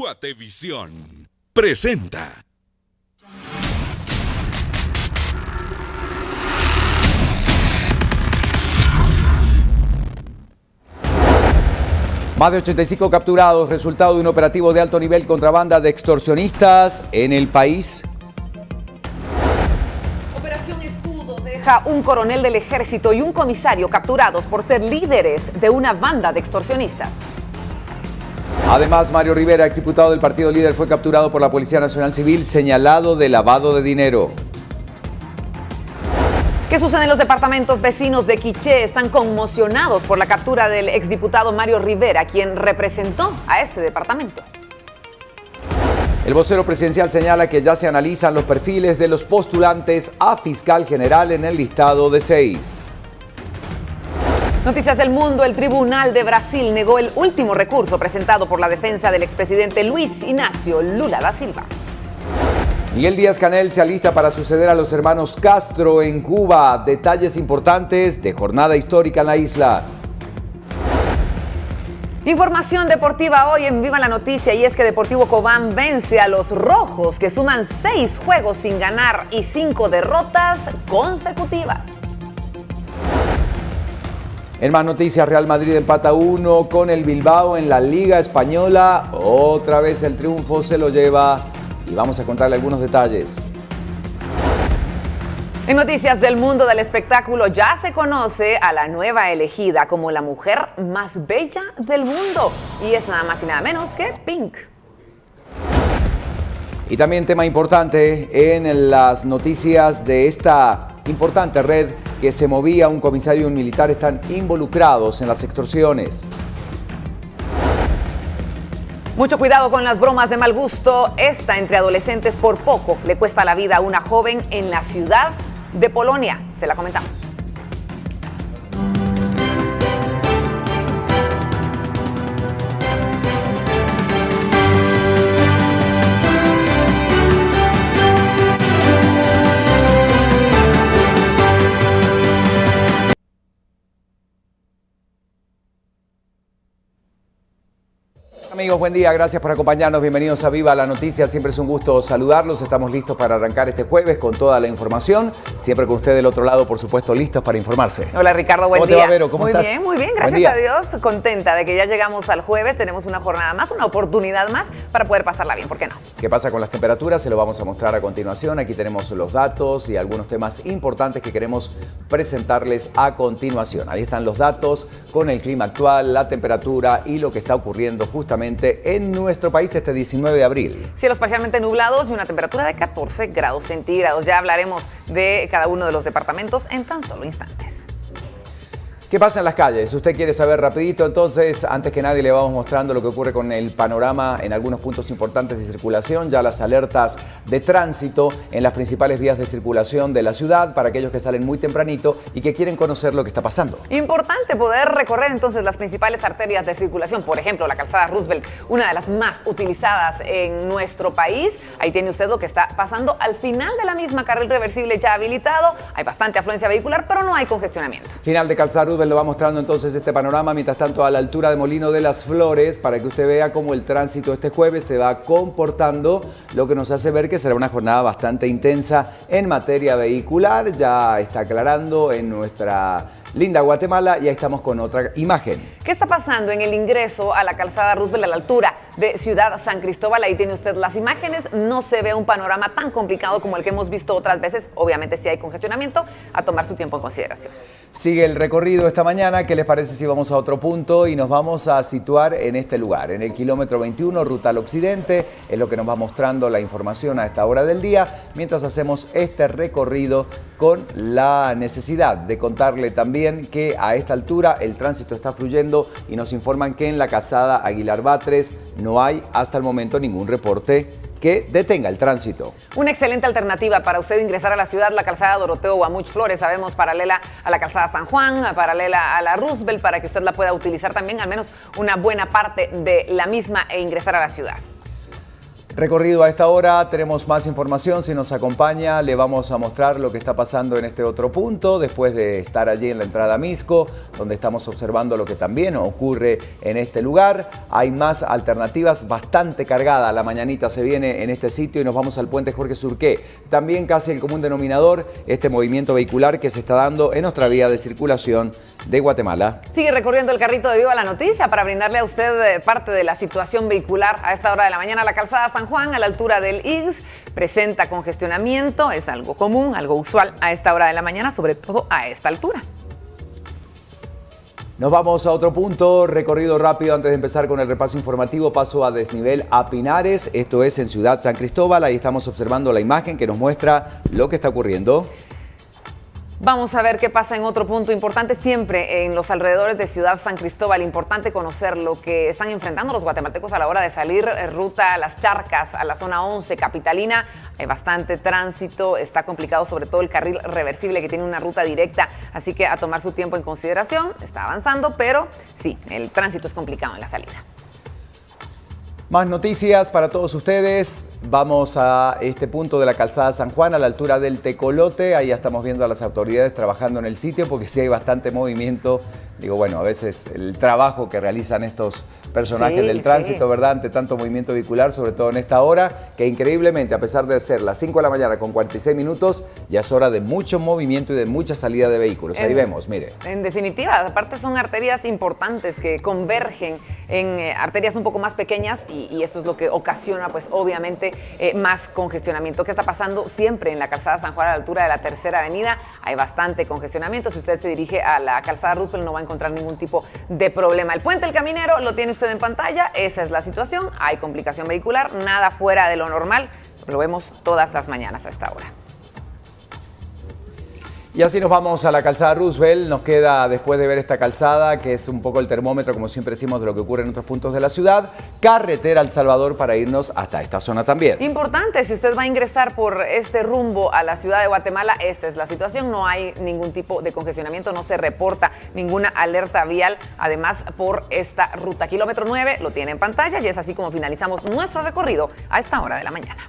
Guatevisión presenta. Más de 85 capturados, resultado de un operativo de alto nivel contra banda de extorsionistas en el país. Operación Escudo deja un coronel del ejército y un comisario capturados por ser líderes de una banda de extorsionistas. Además, Mario Rivera, exdiputado del Partido Líder, fue capturado por la Policía Nacional Civil, señalado de lavado de dinero. ¿Qué sucede en los departamentos vecinos de Quiché? Están conmocionados por la captura del exdiputado Mario Rivera, quien representó a este departamento. El vocero presidencial señala que ya se analizan los perfiles de los postulantes a fiscal general en el listado de 6. Noticias del mundo. El Tribunal de Brasil negó el último recurso presentado por la defensa del expresidente Luis Inácio Lula da Silva. Miguel Díaz-Canel se alista para suceder a los hermanos Castro en Cuba. Detalles importantes de jornada histórica en la isla. Información deportiva hoy en Viva la Noticia, y es que Deportivo Cobán vence a los Rojos, que suman 6 juegos sin ganar y 5 derrotas consecutivas. En más noticias, Real Madrid empata 1 con el Bilbao en la Liga Española. Otra vez el triunfo se lo lleva y vamos a contarle algunos detalles. En noticias del mundo del espectáculo, ya se conoce a la nueva elegida como la mujer más bella del mundo, y es nada más y nada menos que Pink. Y también tema importante en las noticias de esta importante red que se movía, un comisario y un militar están involucrados en las extorsiones. Mucho cuidado con las bromas de mal gusto. Esta entre adolescentes por poco le cuesta la vida a una joven en la ciudad de Polonia. Se la comentamos. Amigos, buen día, gracias por acompañarnos, bienvenidos a Viva la Noticia, siempre es un gusto saludarlos, estamos listos para arrancar este jueves con toda la información, siempre con usted del otro lado, por supuesto, listos para informarse. Hola Ricardo, buen día. ¿Cómo te va, Vero? ¿Cómo estás? Muy bien, gracias a Dios, contenta de que ya llegamos al jueves, tenemos una jornada más, una oportunidad más para poder pasarla bien, ¿por qué no? ¿Qué pasa con las temperaturas? Se lo vamos a mostrar a continuación, aquí tenemos los datos y algunos temas importantes que queremos presentarles a continuación. Ahí están los datos con el clima actual, la temperatura y lo que está ocurriendo justamente en nuestro país este 19 de abril. Cielos parcialmente nublados y una temperatura de 14 grados centígrados. Ya hablaremos de cada uno de los departamentos en tan solo instantes. ¿Qué pasa en las calles? Usted quiere saber rapidito, entonces antes que nadie le vamos mostrando lo que ocurre con el panorama en algunos puntos importantes de circulación, ya las alertas de tránsito en las principales vías de circulación de la ciudad para aquellos que salen muy tempranito y que quieren conocer lo que está pasando. Importante poder recorrer entonces las principales arterias de circulación, por ejemplo la calzada Roosevelt, una de las más utilizadas en nuestro país. Ahí tiene usted lo que está pasando al final de la misma, carril reversible ya habilitado, hay bastante afluencia vehicular, pero no hay congestionamiento. Final de calzada Roosevelt lo va mostrando entonces este panorama, mientras tanto a la altura de Molino de las Flores, para que usted vea cómo el tránsito este jueves se va comportando, lo que nos hace ver que será una jornada bastante intensa en materia vehicular. Ya está aclarando en nuestra linda Guatemala y ahí estamos con otra imagen. ¿Qué está pasando en el ingreso a la calzada Roosevelt a la altura de Ciudad San Cristóbal? Ahí tiene usted las imágenes, no se ve un panorama tan complicado como el que hemos visto otras veces. Obviamente si hay congestionamiento, a tomar su tiempo en consideración. Sigue el recorrido esta mañana. ¿Qué les parece si vamos a otro punto y nos vamos a situar en este lugar? En el kilómetro 21, ruta al occidente, es lo que nos va mostrando la información a esta hora del día, mientras hacemos este recorrido con la necesidad de contarle también que a esta altura el tránsito está fluyendo y nos informan que en la calzada Aguilar Batres no hay hasta el momento ningún reporte que detenga el tránsito. Una excelente alternativa para usted ingresar a la ciudad, la calzada Doroteo Guamuch Flores, sabemos paralela a la calzada San Juan, paralela a la Roosevelt, para que usted la pueda utilizar también, al menos una buena parte de la misma, e ingresar a la ciudad. Recorrido a esta hora, tenemos más información. Si nos acompaña, le vamos a mostrar lo que está pasando en este otro punto, después de estar allí en la entrada a Misco, donde estamos observando lo que también ocurre en este lugar. Hay más alternativas, bastante cargada la mañanita se viene en este sitio y nos vamos al puente Jorge Surqué. También casi el común denominador, este movimiento vehicular que se está dando en nuestra vía de circulación de Guatemala. Sigue recorriendo el carrito de Viva la Noticia para brindarle a usted parte de la situación vehicular a esta hora de la mañana. La calzada San Juan, a la altura del IGS, presenta congestionamiento. Es algo común, algo usual a esta hora de la mañana, sobre todo a esta altura. Nos vamos a otro punto, recorrido rápido antes de empezar con el repaso informativo, paso a desnivel a Pinares, esto es en Ciudad San Cristóbal, ahí estamos observando la imagen que nos muestra lo que está ocurriendo. Vamos a ver qué pasa en otro punto importante, siempre en los alrededores de Ciudad San Cristóbal. Importante conocer lo que están enfrentando los guatemaltecos a la hora de salir ruta a Las Charcas, a la zona 11 capitalina. Hay bastante tránsito, está complicado sobre todo el carril reversible que tiene una ruta directa, así que a tomar su tiempo en consideración. Está avanzando, pero sí, el tránsito es complicado en la salida. Más noticias para todos ustedes. Vamos a este punto de la calzada San Juan, a la altura del Tecolote. Ahí ya estamos viendo a las autoridades trabajando en el sitio porque sí hay bastante movimiento. Digo, bueno, a veces el trabajo que realizan estos personajes del tránsito, ¿verdad? Ante tanto movimiento vehicular, sobre todo en esta hora, que increíblemente, a pesar de ser las 5 de la mañana con 46 minutos, ya es hora de mucho movimiento y de mucha salida de vehículos. Ahí vemos, mire. En definitiva, aparte son arterias importantes que convergen en arterias un poco más pequeñas y esto es lo que ocasiona, pues, obviamente, más congestionamiento. ¿Qué está pasando siempre en la calzada San Juan a la altura de la Tercera Avenida? Hay bastante congestionamiento. Si usted se dirige a la calzada Roosevelt, no va a encontrar ningún tipo de problema. El puente El Caminero lo tiene usted en pantalla, esa es la situación, hay complicación vehicular, nada fuera de lo normal, lo vemos todas las mañanas a esta hora. Y así nos vamos a la calzada Roosevelt, nos queda después de ver esta calzada, que es un poco el termómetro, como siempre decimos, de lo que ocurre en otros puntos de la ciudad, carretera El Salvador para irnos hasta esta zona también. Importante, si usted va a ingresar por este rumbo a la ciudad de Guatemala, esta es la situación, no hay ningún tipo de congestionamiento, no se reporta ninguna alerta vial, además por esta ruta. Kilómetro 9 lo tiene en pantalla y es así como finalizamos nuestro recorrido a esta hora de la mañana.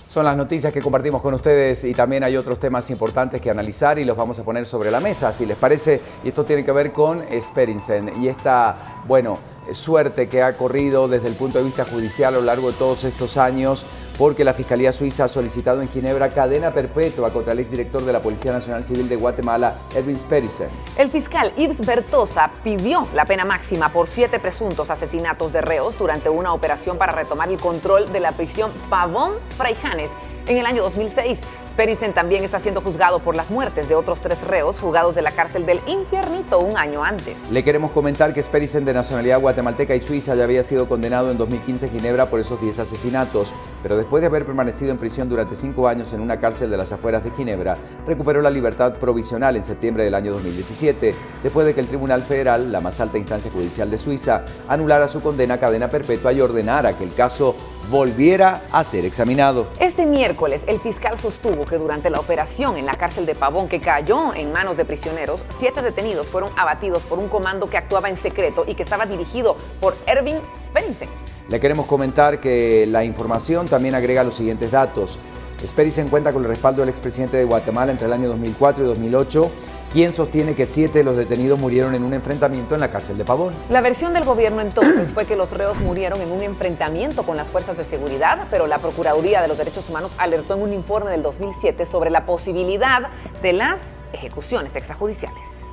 Son las noticias que compartimos con ustedes y también hay otros temas importantes que analizar y los vamos a poner sobre la mesa, si les parece. Y esto tiene que ver con Sperensen y esta, bueno, suerte que ha corrido desde el punto de vista judicial a lo largo de todos estos años, porque la Fiscalía Suiza ha solicitado en Ginebra cadena perpetua contra el exdirector de la Policía Nacional Civil de Guatemala, Erwin Sperensen. El fiscal Yves Bertosa pidió la pena máxima por 7 presuntos asesinatos de reos durante una operación para retomar el control de la prisión Pavón Fraijanes en el año 2006. Sperensen también está siendo juzgado por las muertes de otros 3 reos fugados de la cárcel del Infiernito un año antes. Le queremos comentar que Sperensen, de nacionalidad guatemalteca y suiza, ya había sido condenado en 2015 en Ginebra por esos 10 asesinatos, pero después de haber permanecido en prisión durante 5 años en una cárcel de las afueras de Ginebra, recuperó la libertad provisional en septiembre del año 2017, después de que el Tribunal Federal, la más alta instancia judicial de Suiza, anulara su condena a cadena perpetua y ordenara que el caso volviera a ser examinado. Este miércoles, el fiscal sostuvo que durante la operación en la cárcel de Pavón, que cayó en manos de prisioneros, 7 detenidos fueron abatidos por un comando que actuaba en secreto y que estaba dirigido por Erwin Sperensen. Le queremos comentar que la información también agrega los siguientes datos. Sperensen cuenta con el respaldo del expresidente de Guatemala entre el año 2004 y 2008, quien sostiene que 7 de los detenidos murieron en un enfrentamiento en la cárcel de Pavón. La versión del gobierno entonces fue que los reos murieron en un enfrentamiento con las fuerzas de seguridad, pero la Procuraduría de los Derechos Humanos alertó en un informe del 2007 sobre la posibilidad de las ejecuciones extrajudiciales.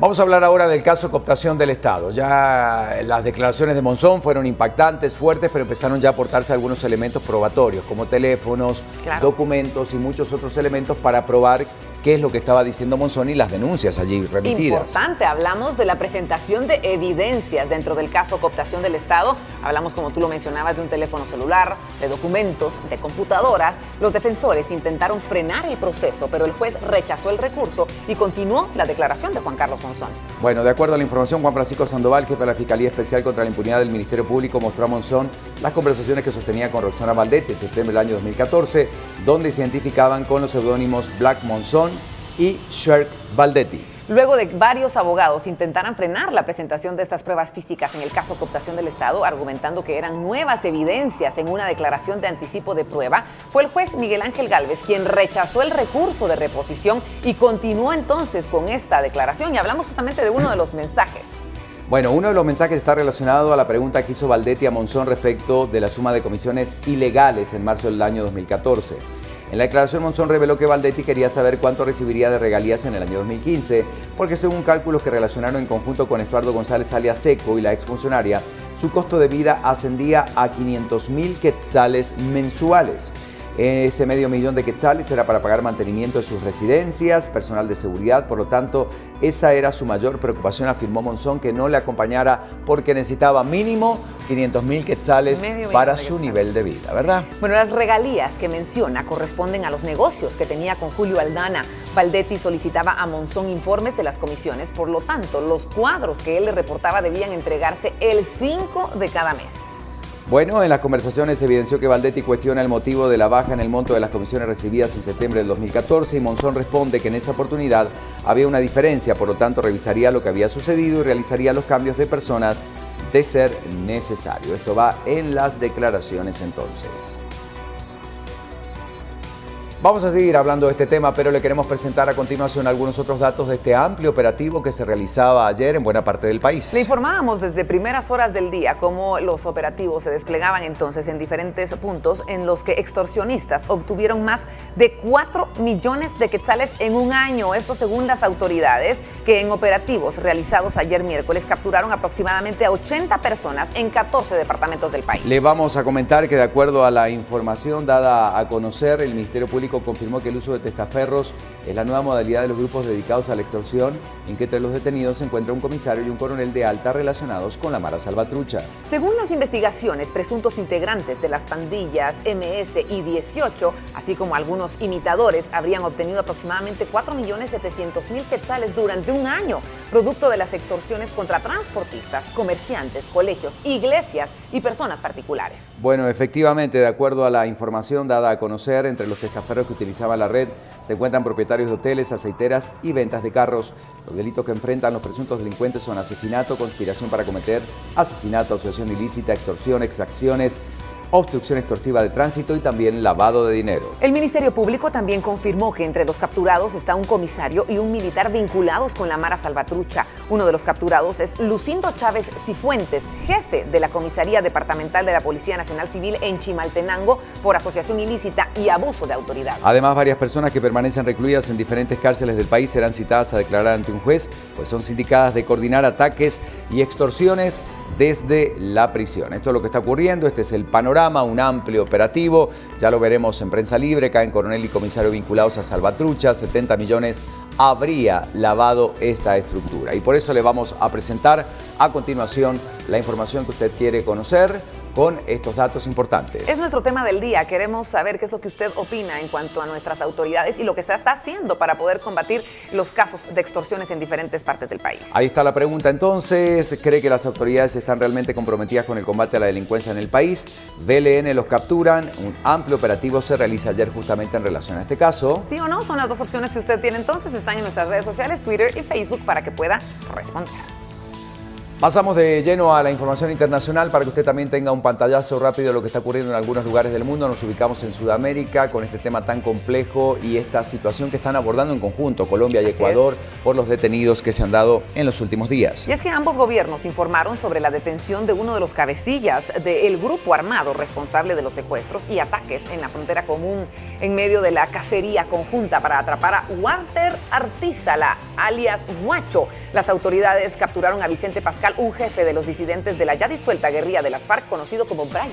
Vamos a hablar ahora del caso de cooptación del Estado. Ya las declaraciones de Monzón fueron impactantes, fuertes, pero empezaron ya a aportarse algunos elementos probatorios, como teléfonos, documentos y muchos otros elementos para probar qué es lo que estaba diciendo Monzón y las denuncias allí remitidas. Importante, hablamos de la presentación de evidencias dentro del caso cooptación del Estado. Hablamos, como tú lo mencionabas, de un teléfono celular, de documentos, de computadoras. Los defensores intentaron frenar el proceso, pero el juez rechazó el recurso y continuó la declaración de Juan Carlos Monzón. Bueno, de acuerdo a la información, Juan Francisco Sandoval, jefe de la Fiscalía Especial contra la Impunidad del Ministerio Público, mostró a Monzón las conversaciones que sostenía con Roxana Valdete en septiembre del año 2014, donde se identificaban con los seudónimos Black Monzón y Sherk Valdetti. luego de varios abogados intentaran frenar la presentación de estas pruebas físicas en el caso Cooptación del Estado, argumentando que eran nuevas evidencias en una declaración de anticipo de prueba, fue el juez Miguel Ángel Gálvez quien rechazó el recurso de reposición y continuó entonces con esta declaración. Y hablamos justamente de uno de los mensajes. Bueno, uno de los mensajes está relacionado a la pregunta que hizo Valdetti a Monzón respecto de la suma de comisiones ilegales en marzo del año 2014. En la declaración, Monzón reveló que Valdetti quería saber cuánto recibiría de regalías en el año 2015, porque según cálculos que relacionaron en conjunto con Estuardo González alias Seco y la exfuncionaria, su costo de vida ascendía a 500.000 quetzales mensuales. Ese $500.000 de quetzales era para pagar mantenimiento de sus residencias, personal de seguridad, por lo tanto, esa era su mayor preocupación, afirmó Monzón, que no le acompañara porque necesitaba mínimo 500.000 quetzales para su nivel de vida, ¿verdad? Bueno, las regalías que menciona corresponden a los negocios que tenía con Julio Aldana. Valdetti solicitaba a Monzón informes de las comisiones, por lo tanto, los cuadros que él le reportaba debían entregarse el 5 de cada mes. Bueno, en las conversaciones se evidenció que Valdetti cuestiona el motivo de la baja en el monto de las comisiones recibidas en septiembre del 2014 y Monzón responde que en esa oportunidad había una diferencia, por lo tanto revisaría lo que había sucedido y realizaría los cambios de personas de ser necesario. Esto va en las declaraciones entonces. Vamos a seguir hablando de este tema, pero le queremos presentar a continuación algunos otros datos de este amplio operativo que se realizaba ayer en buena parte del país. Le informábamos desde primeras horas del día cómo los operativos se desplegaban entonces en diferentes puntos en los que extorsionistas obtuvieron más de 4 millones de quetzales en un año. Esto según las autoridades, que en operativos realizados ayer miércoles capturaron aproximadamente a 80 personas en 14 departamentos del país. Le vamos a comentar que de acuerdo a la información dada a conocer, el Ministerio Público confirmó que el uso de testaferros es la nueva modalidad de los grupos dedicados a la extorsión, en que entre los detenidos se encuentra un comisario y un coronel de alta relacionados con la Mara Salvatrucha. Según las investigaciones, presuntos integrantes de las pandillas MS y 18, así como algunos imitadores, habrían obtenido aproximadamente 4.700.000 quetzales durante un año, producto de las extorsiones contra transportistas, comerciantes, colegios, iglesias y personas particulares. Bueno, efectivamente, de acuerdo a la información dada a conocer, entre los testaferros que utilizaba la red se encuentran propietarios de hoteles, aceiteras y ventas de carros. Los delitos que enfrentan los presuntos delincuentes son asesinato, conspiración para cometer asesinato, asociación ilícita, extorsión, exacciones, obstrucción extorsiva de tránsito y también lavado de dinero. El Ministerio Público también confirmó que entre los capturados está un comisario y un militar vinculados con la Mara Salvatrucha. Uno de los capturados es Lucindo Chávez Cifuentes, jefe de la Comisaría Departamental de la Policía Nacional Civil en Chimaltenango por asociación ilícita y abuso de autoridad. Además, varias personas que permanecen recluidas en diferentes cárceles del país serán citadas a declarar ante un juez, pues son sindicadas de coordinar ataques y extorsiones desde la prisión. Esto es lo que está ocurriendo, este es el panorama, un amplio operativo, ya lo veremos en Prensa Libre, caen coronel y comisario vinculados a Salvatrucha, 70 millones habría lavado esta estructura. Y por eso le vamos a presentar a continuación la información que usted quiere conocer con estos datos importantes. Es nuestro tema del día. Queremos saber qué es lo que usted opina en cuanto a nuestras autoridades y lo que se está haciendo para poder combatir los casos de extorsiones en diferentes partes del país. Ahí está la pregunta entonces. ¿Cree que las autoridades están realmente comprometidas con el combate a la delincuencia en el país? BLN los capturan. Un amplio operativo se realiza ayer justamente en relación a este caso. ¿Sí o no? Son las dos opciones que usted tiene entonces. Están en nuestras redes sociales, Twitter y Facebook, para que pueda responder. Pasamos de lleno a la información internacional para que usted también tenga un pantallazo rápido de lo que está ocurriendo en algunos lugares del mundo. Nos ubicamos en Sudamérica con este tema tan complejo y esta situación que están abordando en conjunto Colombia y Ecuador por los detenidos que se han dado en los últimos días. Y es que ambos gobiernos informaron sobre la detención de uno de los cabecillas del grupo armado responsable de los secuestros y ataques en la frontera común en medio de la cacería conjunta para atrapar a Walter Artízala, alias Guacho. Las autoridades capturaron a Vicente Pascal, un jefe de los disidentes de la ya disuelta guerrilla de las FARC, conocido como Brian.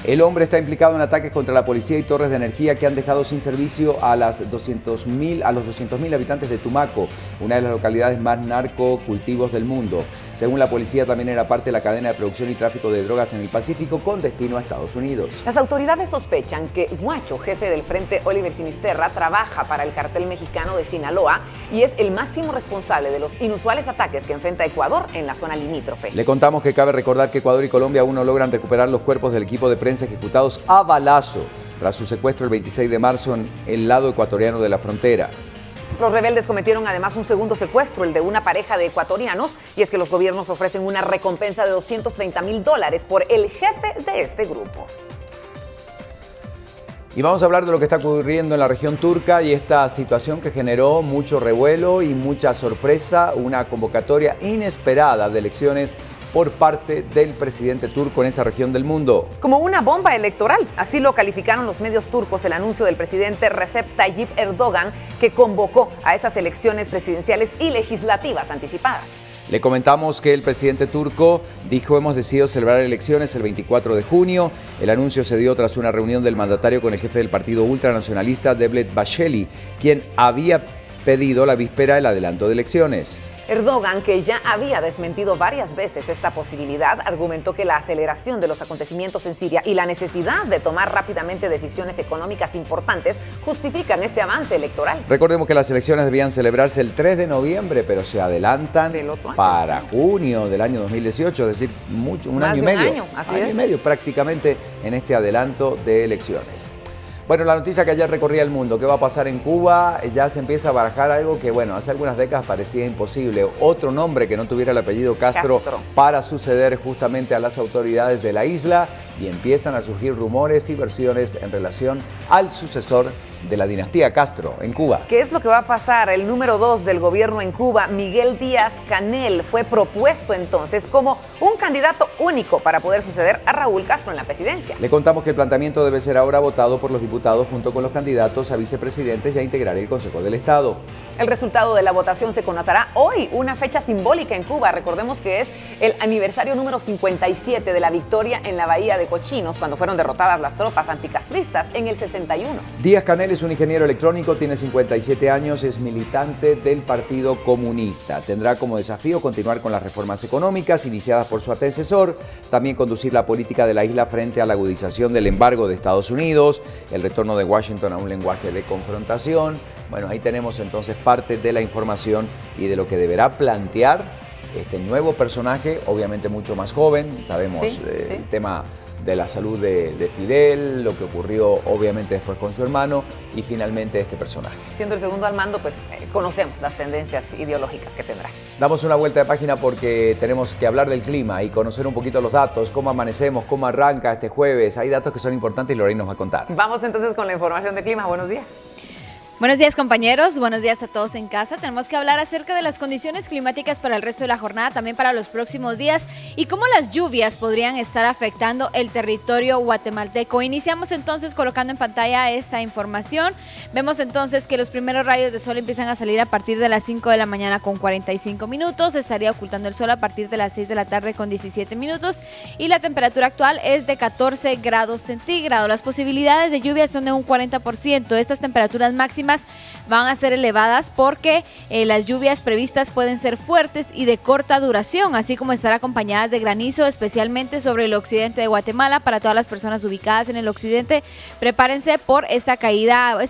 El hombre está implicado en ataques contra la policía y torres de energía que han dejado sin servicio a los 200.000 habitantes de Tumaco, una de las localidades más narcocultivos del mundo. Según la policía, también era parte de la cadena de producción y tráfico de drogas en el Pacífico con destino a Estados Unidos. Las autoridades sospechan que Guacho, jefe del Frente Oliver Sinisterra, trabaja para el cartel mexicano de Sinaloa y es el máximo responsable de los inusuales ataques que enfrenta Ecuador en la zona limítrofe. Le contamos que cabe recordar que Ecuador y Colombia aún no logran recuperar los cuerpos del equipo de prensa ejecutados a balazo tras su secuestro el 26 de marzo en el lado ecuatoriano de la frontera. Los rebeldes cometieron además un segundo secuestro, el de una pareja de ecuatorianos, y es que los gobiernos ofrecen una recompensa de $230,000 por el jefe de este grupo. Y vamos a hablar de lo que está ocurriendo en la región turca y esta situación que generó mucho revuelo y mucha sorpresa, una convocatoria inesperada de elecciones por parte del presidente turco en esa región del mundo. Como una bomba electoral, así lo calificaron los medios turcos el anuncio del presidente Recep Tayyip Erdogan, que convocó a estas elecciones presidenciales y legislativas anticipadas. Le comentamos que el presidente turco dijo: hemos decidido celebrar elecciones el 24 de junio. El anuncio se dio tras una reunión del mandatario con el jefe del partido ultranacionalista Devlet Bahçeli, quien había pedido la víspera el adelanto de elecciones. Erdogan, que ya había desmentido varias veces esta posibilidad, argumentó que la aceleración de los acontecimientos en Siria y la necesidad de tomar rápidamente decisiones económicas importantes justifican este avance electoral. Recordemos que las elecciones debían celebrarse el 3 de noviembre, pero se adelantan para junio del año 2018, es decir, un año y medio. Año y medio prácticamente en este adelanto de elecciones. Bueno, la noticia que ayer recorría el mundo, ¿qué va a pasar en Cuba? Ya se empieza a barajar algo que, bueno, hace algunas décadas parecía imposible. Otro nombre que no tuviera el apellido Castro para suceder justamente a las autoridades de la isla, y empiezan a surgir rumores y versiones en relación al sucesor de la dinastía Castro en Cuba. ¿Qué es lo que va a pasar? El número 2 del gobierno en Cuba, Miguel Díaz-Canel, fue propuesto entonces como un candidato único para poder suceder a Raúl Castro en la presidencia. Le contamos que el planteamiento debe ser ahora votado por los diputados junto con los candidatos a vicepresidentes y a integrar el Consejo del Estado. El resultado de la votación se conocerá hoy, una fecha simbólica en Cuba. Recordemos que es el aniversario número 57 de la victoria en la bahía de Cochinos, cuando fueron derrotadas las tropas anticastristas en el 61. Díaz-Canel es un ingeniero electrónico, tiene 57 años, es militante del Partido Comunista. Tendrá como desafío continuar con las reformas económicas iniciadas por su antecesor, también conducir la política de la isla frente a la agudización del embargo de Estados Unidos, el retorno de Washington a un lenguaje de confrontación. Bueno, ahí tenemos entonces parte de la información y de lo que deberá plantear este nuevo personaje, obviamente mucho más joven. Sabemos el tema de la salud de Fidel, lo que ocurrió obviamente después con su hermano y finalmente este personaje. Siendo el segundo al mando, pues conocemos las tendencias ideológicas que tendrá. Damos una vuelta de página porque tenemos que hablar del clima y conocer un poquito los datos, cómo amanecemos, cómo arranca este jueves. Hay datos que son importantes y Lorraine nos va a contar. Vamos entonces con la información de clima. Buenos días. Buenos días, compañeros, buenos días a todos en casa. Tenemos que hablar acerca de las condiciones climáticas para el resto de la jornada, también para los próximos días, y cómo las lluvias podrían estar afectando el territorio guatemalteco. Iniciamos entonces colocando en pantalla esta información. Vemos entonces que los primeros rayos de sol empiezan a salir a partir de las 5 de la mañana con 45 minutos. Estaría ocultando el sol a partir de las 6 de la tarde con 17 minutos. Y la temperatura actual es de 14 grados centígrados. Las posibilidades de lluvia son de un 40%. Estas temperaturas máximas van a ser elevadas porque las lluvias previstas pueden ser fuertes y de corta duración, así como estar acompañadas de granizo, especialmente sobre el occidente de Guatemala. Para todas las personas ubicadas en el occidente, prepárense por esta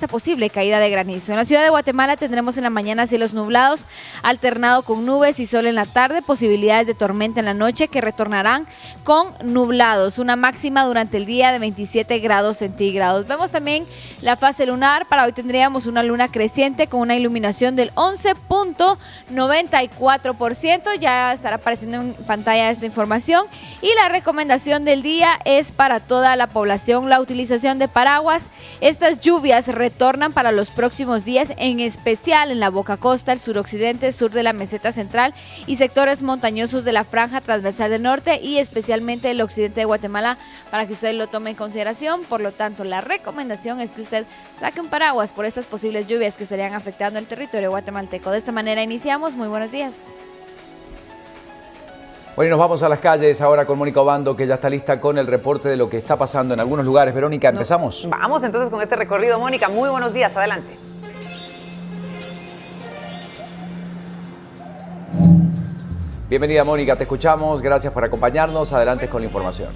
posible caída de granizo. En la ciudad de Guatemala tendremos en la mañana cielos nublados, alternado con nubes y sol en la tarde, posibilidades de tormenta en la noche que retornarán con nublados, una máxima durante el día de 27 grados centígrados. Vemos también la fase lunar. Para hoy tendríamos una luna creciente con una iluminación del 11.94%. Ya estará apareciendo en pantalla esta información. Y la recomendación del día es para toda la población la utilización de paraguas. Estas lluvias retornan para los próximos días, en especial en la Boca Costa, el suroccidente, sur de la meseta central y sectores montañosos de la franja transversal del norte y especialmente el occidente de Guatemala, para que usted lo tome en consideración. Por lo tanto, la recomendación es que usted saque un paraguas por estas posibles lluvias que estarían afectando el territorio guatemalteco. De esta manera iniciamos. Muy buenos días. Bueno, y nos vamos a las calles ahora con Mónica Obando, que ya está lista con el reporte de lo que está pasando en algunos lugares. Verónica, ¿empezamos? Vamos entonces con este recorrido. Mónica, muy buenos días. Adelante. Bienvenida, Mónica, te escuchamos. Gracias por acompañarnos. Adelante con la información.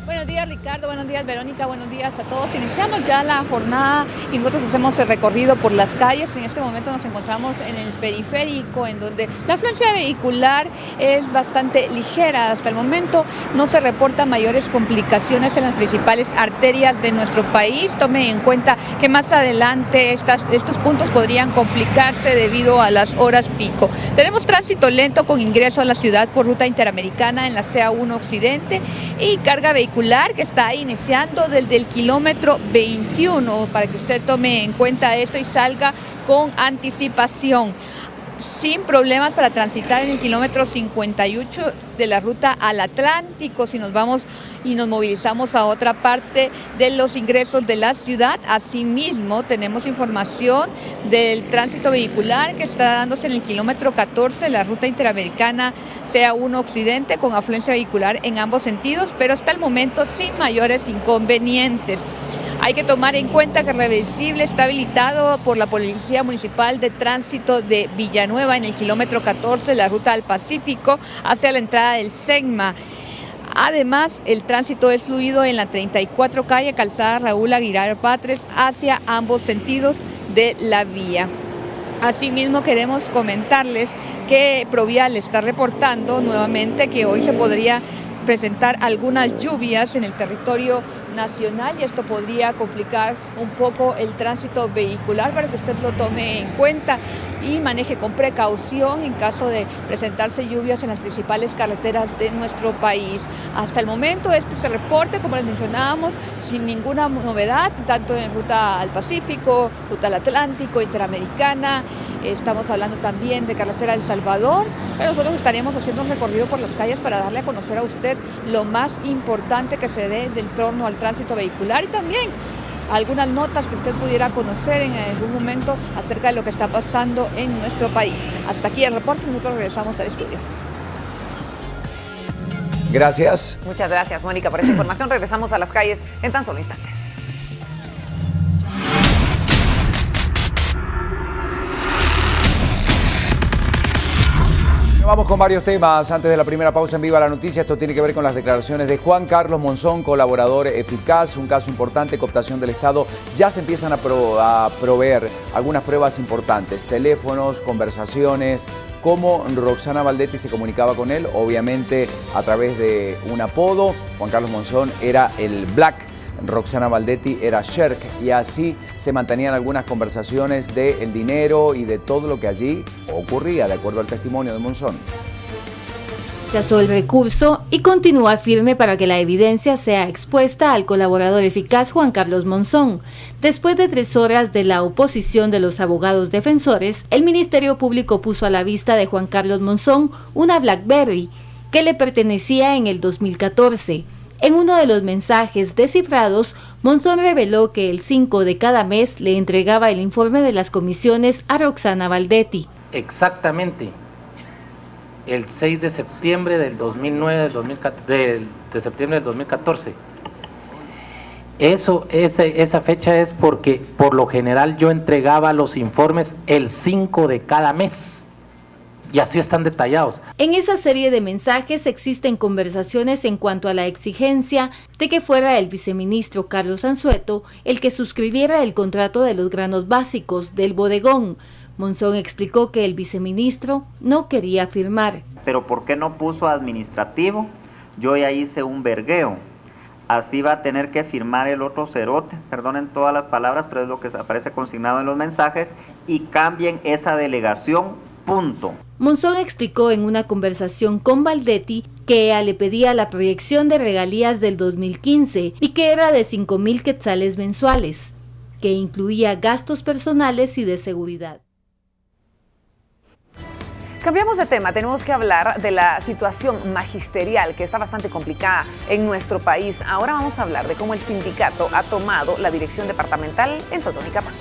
Buenos Buenos días, Ricardo, buenos días, Verónica, buenos días a todos. Iniciamos ya la jornada y nosotros hacemos el recorrido por las calles. En este momento nos encontramos en el periférico, en donde la afluencia vehicular es bastante ligera. Hasta el momento no se reportan mayores complicaciones en las principales arterias de nuestro país. Tome en cuenta que más adelante estos puntos podrían complicarse debido a las horas pico. Tenemos tránsito lento con ingreso a la ciudad por ruta interamericana en la CA1 Occidente y carga vehicular que está iniciando desde el kilómetro 21 para que usted tome en cuenta esto y salga con anticipación. Sin problemas para transitar en el kilómetro 58 de la ruta al Atlántico, si nos vamos y nos movilizamos a otra parte de los ingresos de la ciudad. Asimismo, tenemos información del tránsito vehicular que está dándose en el kilómetro 14 de la ruta interamericana CA1 Occidente con afluencia vehicular en ambos sentidos, pero hasta el momento sin mayores inconvenientes. Hay que tomar en cuenta que el reversible está habilitado por la Policía Municipal de Tránsito de Villanueva en el kilómetro 14 de la ruta al Pacífico hacia la entrada del SEGMA. Además, el tránsito es fluido en la 34 calle Calzada Raúl Aguilar Batres hacia ambos sentidos de la vía. Asimismo, queremos comentarles que Provial está reportando nuevamente que hoy se podría presentar algunas lluvias en el territorio nacional y esto podría complicar un poco el tránsito vehicular para que usted lo tome en cuenta y maneje con precaución en caso de presentarse lluvias en las principales carreteras de nuestro país. Hasta el momento este es el reporte, como les mencionábamos, sin ninguna novedad, tanto en ruta al Pacífico, ruta al Atlántico, interamericana. Estamos hablando también de carretera El Salvador, pero nosotros estaríamos haciendo un recorrido por las calles para darle a conocer a usted lo más importante que se dé del torno al tránsito vehicular y también algunas notas que usted pudiera conocer en algún momento acerca de lo que está pasando en nuestro país. Hasta aquí el reporte, nosotros regresamos al estudio. Gracias. Muchas gracias, Mónica, por esta información. Regresamos a las calles en tan solo instantes. Vamos con varios temas. Antes de la primera pausa en Viva la Noticia, esto tiene que ver con las declaraciones de Juan Carlos Monzón, colaborador eficaz, un caso importante, cooptación del Estado. Ya se empiezan a proveer algunas pruebas importantes, teléfonos, conversaciones, cómo Roxana Valdetti se comunicaba con él, obviamente a través de un apodo. Juan Carlos Monzón era el Black, Roxana Valdetti era Sherk y así se mantenían algunas conversaciones del dinero y de todo lo que allí ocurría, de acuerdo al testimonio de Monzón. Rechazó el recurso y continúa firme para que la evidencia sea expuesta al colaborador eficaz Juan Carlos Monzón. Después de 3 horas de la oposición de los abogados defensores, el Ministerio Público puso a la vista de Juan Carlos Monzón una BlackBerry que le pertenecía en el 2014. En uno de los mensajes descifrados, Monzón reveló que el 5 de cada mes le entregaba el informe de las comisiones a Roxana Valdetti. Exactamente, el 6 de septiembre del 2009, de septiembre del 2014. Esa fecha es porque por lo general yo entregaba los informes el 5 de cada mes. Y así están detallados. En esa serie de mensajes existen conversaciones en cuanto a la exigencia de que fuera el viceministro Carlos Anzueto el que suscribiera el contrato de los granos básicos del bodegón. Monzón explicó que el viceministro no quería firmar. Pero ¿por qué no puso administrativo? Yo ya hice un vergueo. Así va a tener que firmar el otro cerote, perdonen todas las palabras, pero es lo que aparece consignado en los mensajes, y cambien esa delegación. Punto. Monzón explicó en una conversación con Valdetti que ella le pedía la proyección de regalías del 2015 y que era de 5,000 quetzales mensuales, que incluía gastos personales y de seguridad. Cambiamos de tema, tenemos que hablar de la situación magisterial que está bastante complicada en nuestro país. Ahora vamos a hablar de cómo el sindicato ha tomado la dirección departamental en Totonicapán.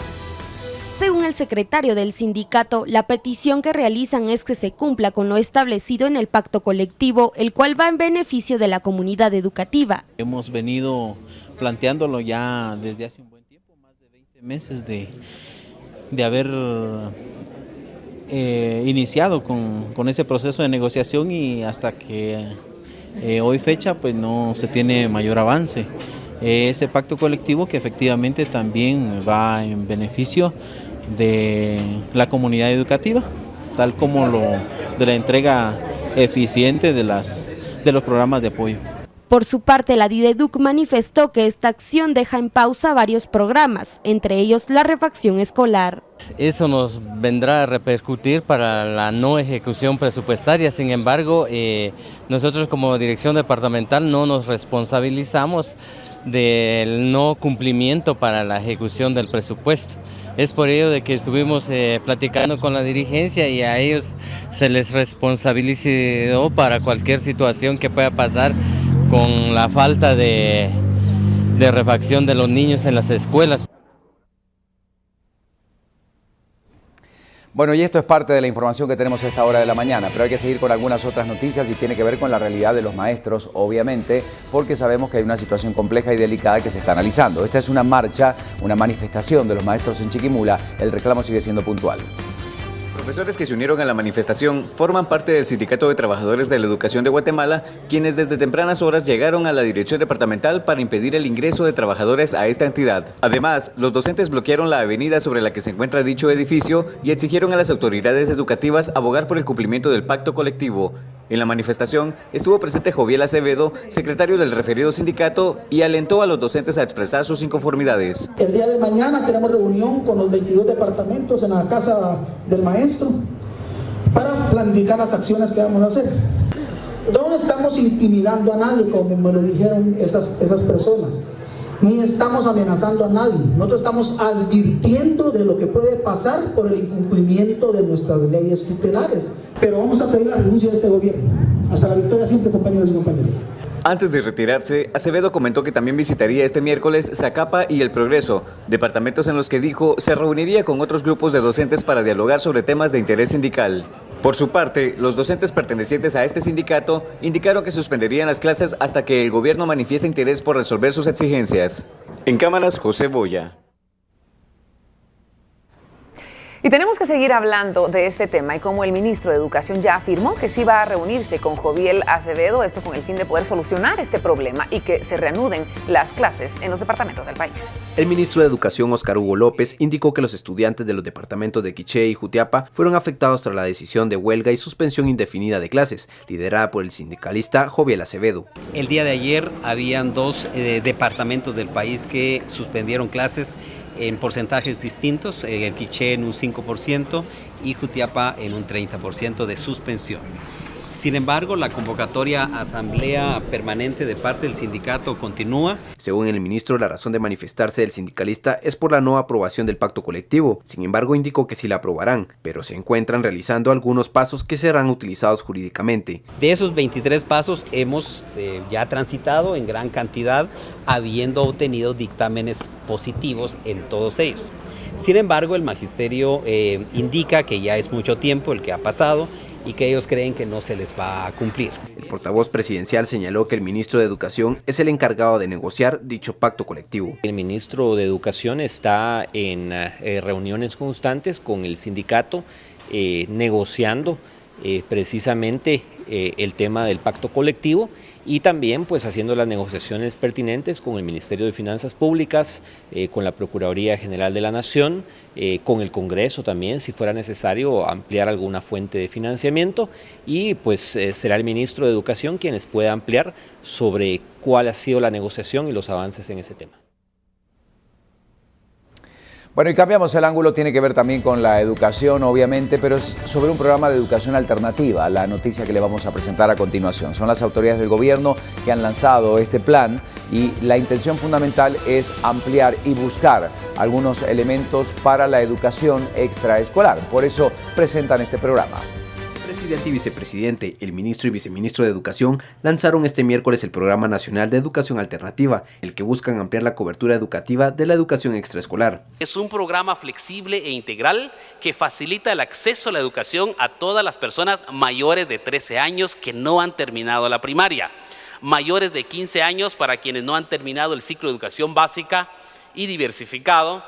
Según el secretario del sindicato, la petición que realizan es que se cumpla con lo establecido en el pacto colectivo, el cual va en beneficio de la comunidad educativa. Hemos venido planteándolo ya desde hace un buen tiempo, más de 20 meses de haber iniciado con ese proceso de negociación y hasta que Hoy fecha pues no se tiene mayor avance. Ese pacto colectivo que efectivamente también va en beneficio de la comunidad educativa, tal como de la entrega eficiente de los programas de apoyo. Por su parte, la Dideduc manifestó que esta acción deja en pausa varios programas, entre ellos la refacción escolar. Eso nos vendrá a repercutir para la no ejecución presupuestaria. Sin embargo, nosotros como dirección departamental no nos responsabilizamos del no cumplimiento para la ejecución del presupuesto. Es por ello de que estuvimos platicando con la dirigencia y a ellos se les responsabilizó para cualquier situación que pueda pasar con la falta de refacción de los niños en las escuelas. Bueno, y esto es parte de la información que tenemos a esta hora de la mañana, pero hay que seguir con algunas otras noticias y tiene que ver con la realidad de los maestros, obviamente, porque sabemos que hay una situación compleja y delicada que se está analizando. Esta es una marcha, una manifestación de los maestros en Chiquimula. El reclamo sigue siendo puntual. Profesores que se unieron a la manifestación forman parte del Sindicato de Trabajadores de la Educación de Guatemala, quienes desde tempranas horas llegaron a la dirección departamental para impedir el ingreso de trabajadores a esta entidad. Además, los docentes bloquearon la avenida sobre la que se encuentra dicho edificio y exigieron a las autoridades educativas abogar por el cumplimiento del pacto colectivo. En la manifestación estuvo presente Joviel Acevedo, secretario del referido sindicato, y alentó a los docentes a expresar sus inconformidades. El día de mañana tenemos reunión con los 22 departamentos en la casa del maestro para planificar las acciones que vamos a hacer. No estamos intimidando a nadie, como me lo dijeron esas personas, ni estamos amenazando a nadie. Nosotros estamos advirtiendo de lo que puede pasar por el incumplimiento de nuestras leyes tutelares. Pero vamos a pedir la renuncia de este gobierno. Hasta la victoria siempre, compañeros y compañeras. Antes de retirarse, Acevedo comentó que también visitaría este miércoles Zacapa y El Progreso, departamentos en los que dijo se reuniría con otros grupos de docentes para dialogar sobre temas de interés sindical. Por su parte, los docentes pertenecientes a este sindicato indicaron que suspenderían las clases hasta que el gobierno manifieste interés por resolver sus exigencias. En cámaras, José Boya. Y tenemos que seguir hablando de este tema y como el ministro de Educación ya afirmó que sí va a reunirse con Joviel Acevedo, esto con el fin de poder solucionar este problema y que se reanuden las clases en los departamentos del país. El ministro de Educación, Óscar Hugo López, indicó que los estudiantes de los departamentos de Quiché y Jutiapa fueron afectados tras la decisión de huelga y suspensión indefinida de clases, liderada por el sindicalista Joviel Acevedo. El día de ayer habían dos departamentos del país que suspendieron clases en porcentajes distintos, el Quiché en un 5% y Jutiapa en un 30% de suspensión. Sin embargo, la convocatoria a asamblea permanente de parte del sindicato continúa. Según el ministro, la razón de manifestarse del sindicalista es por la no aprobación del pacto colectivo. Sin embargo, indicó que sí la aprobarán, pero se encuentran realizando algunos pasos que serán utilizados jurídicamente. De esos 23 pasos hemos ya transitado en gran cantidad, habiendo obtenido dictámenes positivos en todos ellos. Sin embargo, el magisterio indica que ya es mucho tiempo el que ha pasado y que ellos creen que no se les va a cumplir. El portavoz presidencial señaló que el ministro de Educación es el encargado de negociar dicho pacto colectivo. El ministro de Educación está en reuniones constantes con el sindicato, negociando precisamente el tema del pacto colectivo y también pues haciendo las negociaciones pertinentes con el Ministerio de Finanzas Públicas, con la Procuraduría General de la Nación, con el Congreso también, si fuera necesario ampliar alguna fuente de financiamiento y pues será el ministro de Educación quien les pueda ampliar sobre cuál ha sido la negociación y los avances en ese tema. Bueno, y cambiamos el ángulo, tiene que ver también con la educación, obviamente, pero es sobre un programa de educación alternativa, la noticia que le vamos a presentar a continuación. Son las autoridades del gobierno que han lanzado este plan y la intención fundamental es ampliar y buscar algunos elementos para la educación extraescolar. Por eso presentan este programa. El presidente y vicepresidente, el ministro y viceministro de Educación lanzaron este miércoles el Programa Nacional de Educación Alternativa, el que buscan ampliar la cobertura educativa de la educación extraescolar. Es un programa flexible e integral que facilita el acceso a la educación a todas las personas mayores de 13 años que no han terminado la primaria, mayores de 15 años para quienes no han terminado el ciclo de educación básica y diversificado,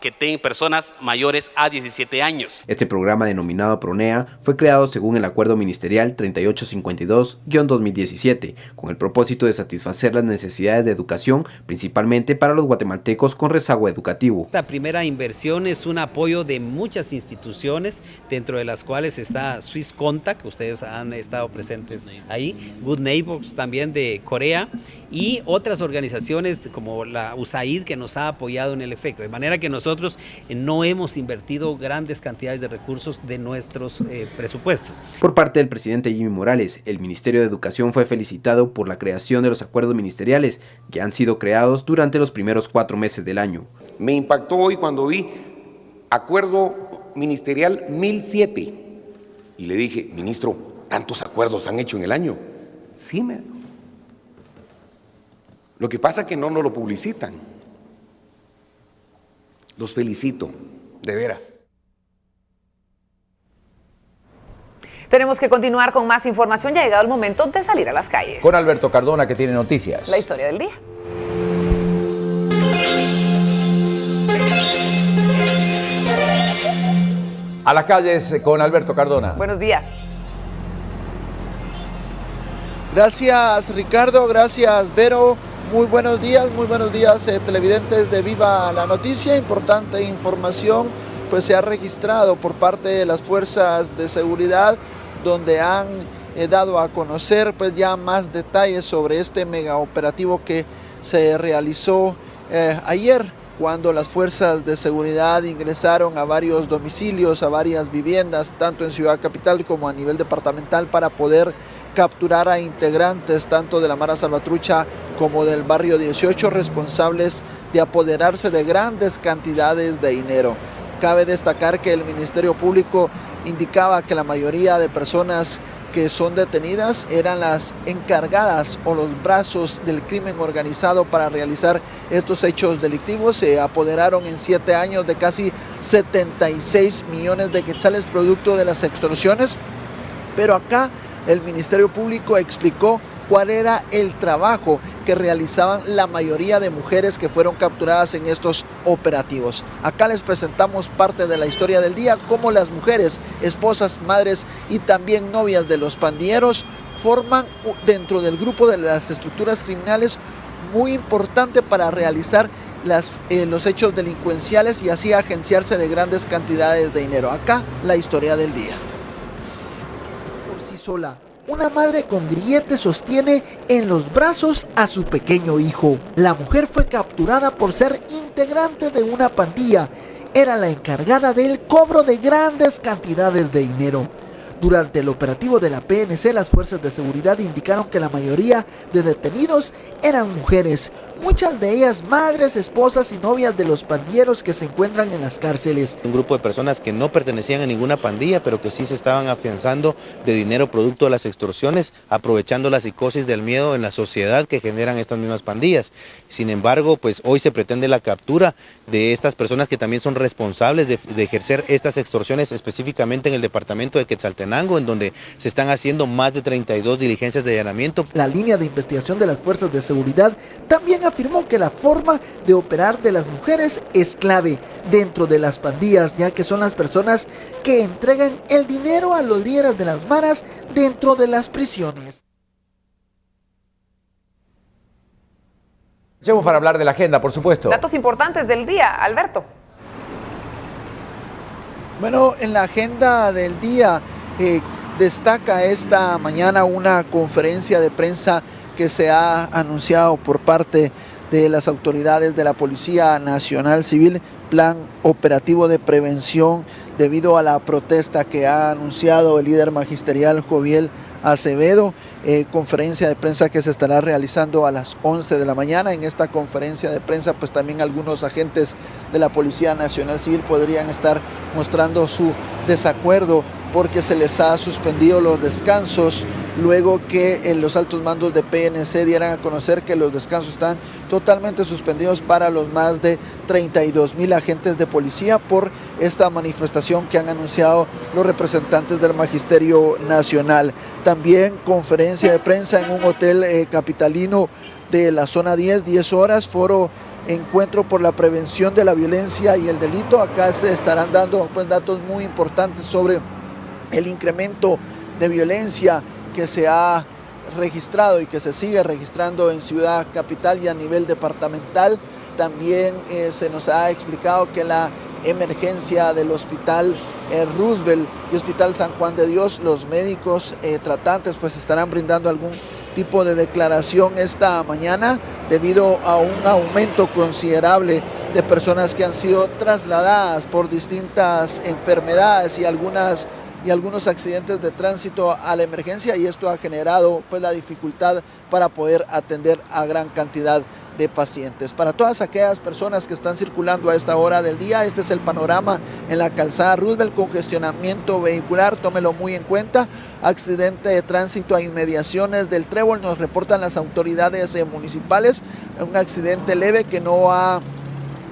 que tienen personas mayores a 17 años. Este programa denominado PRONEA fue creado según el Acuerdo Ministerial 3852-2017, con el propósito de satisfacer las necesidades de educación, principalmente para los guatemaltecos con rezago educativo. La primera inversión es un apoyo de muchas instituciones, dentro de las cuales está Swiss Contact, ustedes han estado presentes ahí, Good Neighbors también de Corea, y otras organizaciones como la USAID que nos ha apoyado en el efecto, de manera que nosotros no hemos invertido grandes cantidades de recursos de nuestros presupuestos. Por parte del presidente Jimmy Morales, el Ministerio de Educación fue felicitado por la creación de los acuerdos ministeriales que han sido creados durante los primeros 4 meses del año. Me impactó hoy cuando vi acuerdo ministerial 1007 y le dije, ministro, ¿tantos acuerdos han hecho en el año? Sí, me dijo. Lo que pasa es que no nos lo publicitan. Los felicito, de veras. Tenemos que continuar con más información. Ya ha llegado el momento de salir a las calles. Con Alberto Cardona, que tiene noticias. La historia del día. A las calles con Alberto Cardona. Buenos días. Gracias, Ricardo. Gracias, Vero. Muy buenos días, televidentes de Viva la Noticia. Importante información, pues se ha registrado por parte de las fuerzas de seguridad, donde han dado a conocer pues ya más detalles sobre este mega operativo que se realizó ayer, cuando las fuerzas de seguridad ingresaron a varios domicilios, a varias viviendas, tanto en Ciudad Capital como a nivel departamental, para poder capturar a integrantes tanto de la Mara Salvatrucha como del barrio 18, responsables de apoderarse de grandes cantidades de dinero. Cabe destacar que el Ministerio Público indicaba que la mayoría de personas que son detenidas eran las encargadas o los brazos del crimen organizado para realizar estos hechos delictivos. Se apoderaron en 7 años de casi 76 millones de quetzales producto de las extorsiones, pero acá el Ministerio Público explicó cuál era el trabajo que realizaban la mayoría de mujeres que fueron capturadas en estos operativos. Acá les presentamos parte de la historia del día, cómo las mujeres, esposas, madres y también novias de los pandilleros forman dentro del grupo de las estructuras criminales muy importante para realizar los hechos delincuenciales y así agenciarse de grandes cantidades de dinero. Acá la historia del día. Sola. Una madre con grilletes sostiene en los brazos a su pequeño hijo. La mujer fue capturada por ser integrante de una pandilla. Era la encargada del cobro de grandes cantidades de dinero. Durante el operativo de la PNC, las fuerzas de seguridad indicaron que la mayoría de detenidos eran mujeres, muchas de ellas madres, esposas y novias de los pandilleros que se encuentran en las cárceles. Un grupo de personas que no pertenecían a ninguna pandilla, pero que sí se estaban afianzando de dinero producto de las extorsiones, aprovechando la psicosis del miedo en la sociedad que generan estas mismas pandillas. Sin embargo, pues hoy se pretende la captura de estas personas que también son responsables de ejercer estas extorsiones, específicamente en el departamento de Quetzaltenango, en donde se están haciendo más de 32 diligencias de allanamiento. La línea de investigación de las fuerzas de seguridad también afirmó que la forma de operar de las mujeres es clave dentro de las pandillas, ya que son las personas que entregan el dinero a los líderes de las maras dentro de las prisiones. Llegamos para hablar de la agenda, por supuesto. Datos importantes del día, Alberto. Bueno, en la agenda del día destaca esta mañana una conferencia de prensa que se ha anunciado por parte de las autoridades de la Policía Nacional Civil, plan operativo de prevención debido a la protesta que ha anunciado el líder magisterial Joviel Acevedo, conferencia de prensa que se estará realizando a las 11 de la mañana. En esta conferencia de prensa pues también algunos agentes de la Policía Nacional Civil podrían estar mostrando su desacuerdo porque se les ha suspendido los descansos luego que los altos mandos de PNC dieran a conocer que los descansos están totalmente suspendidos para los más de 32,000 agentes de policía por esta manifestación que han anunciado los representantes del Magisterio Nacional. También conferencia de prensa en un hotel capitalino de la zona 10 horas, foro encuentro por la prevención de la violencia y el delito. Acá se estarán dando pues datos muy importantes sobre el incremento de violencia que se ha registrado y que se sigue registrando en Ciudad Capital y a nivel departamental. También se nos ha explicado que la emergencia del Hospital Roosevelt y Hospital San Juan de Dios, los médicos tratantes pues estarán brindando algún tipo de declaración esta mañana debido a un aumento considerable de personas que han sido trasladadas por distintas enfermedades y algunos accidentes de tránsito a la emergencia, y esto ha generado pues la dificultad para poder atender a gran cantidad de pacientes. Para todas aquellas personas que están circulando a esta hora del día, este es el panorama en la calzada Roosevelt. Congestionamiento vehicular, tómelo muy en cuenta. Accidente de tránsito a inmediaciones del Trébol, nos reportan las autoridades municipales, un accidente leve que no ha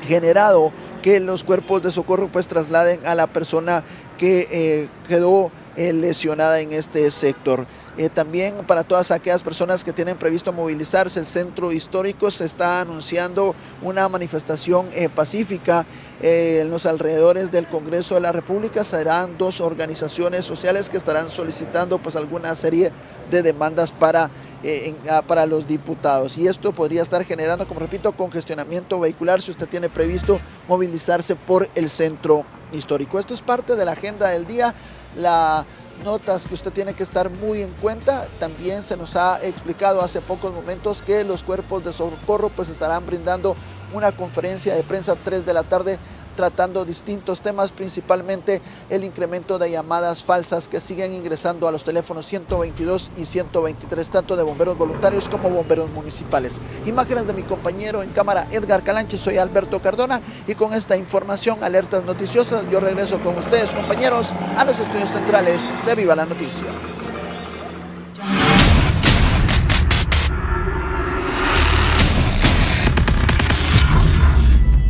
generado que los cuerpos de socorro pues trasladen a la persona que quedó lesionada en este sector. También para todas aquellas personas que tienen previsto movilizarse, el centro histórico se está anunciando una manifestación pacífica en los alrededores del Congreso de la República. Serán dos organizaciones sociales que estarán solicitando pues alguna serie de demandas para los diputados, y esto podría estar generando, como repito, congestionamiento vehicular si usted tiene previsto movilizarse por el centro histórico. Esto es parte de la agenda del día, las notas que usted tiene que estar muy en cuenta. También se nos ha explicado hace pocos momentos que los cuerpos de socorro pues estarán brindando una conferencia de prensa a 3 de la tarde tratando distintos temas, principalmente el incremento de llamadas falsas que siguen ingresando a los teléfonos 122 y 123, tanto de bomberos voluntarios como bomberos municipales. Imágenes de mi compañero en cámara Edgar Calanchi, soy Alberto Cardona, y con esta información, alertas noticiosas, yo regreso con ustedes, compañeros, a los estudios centrales de Viva la Noticia.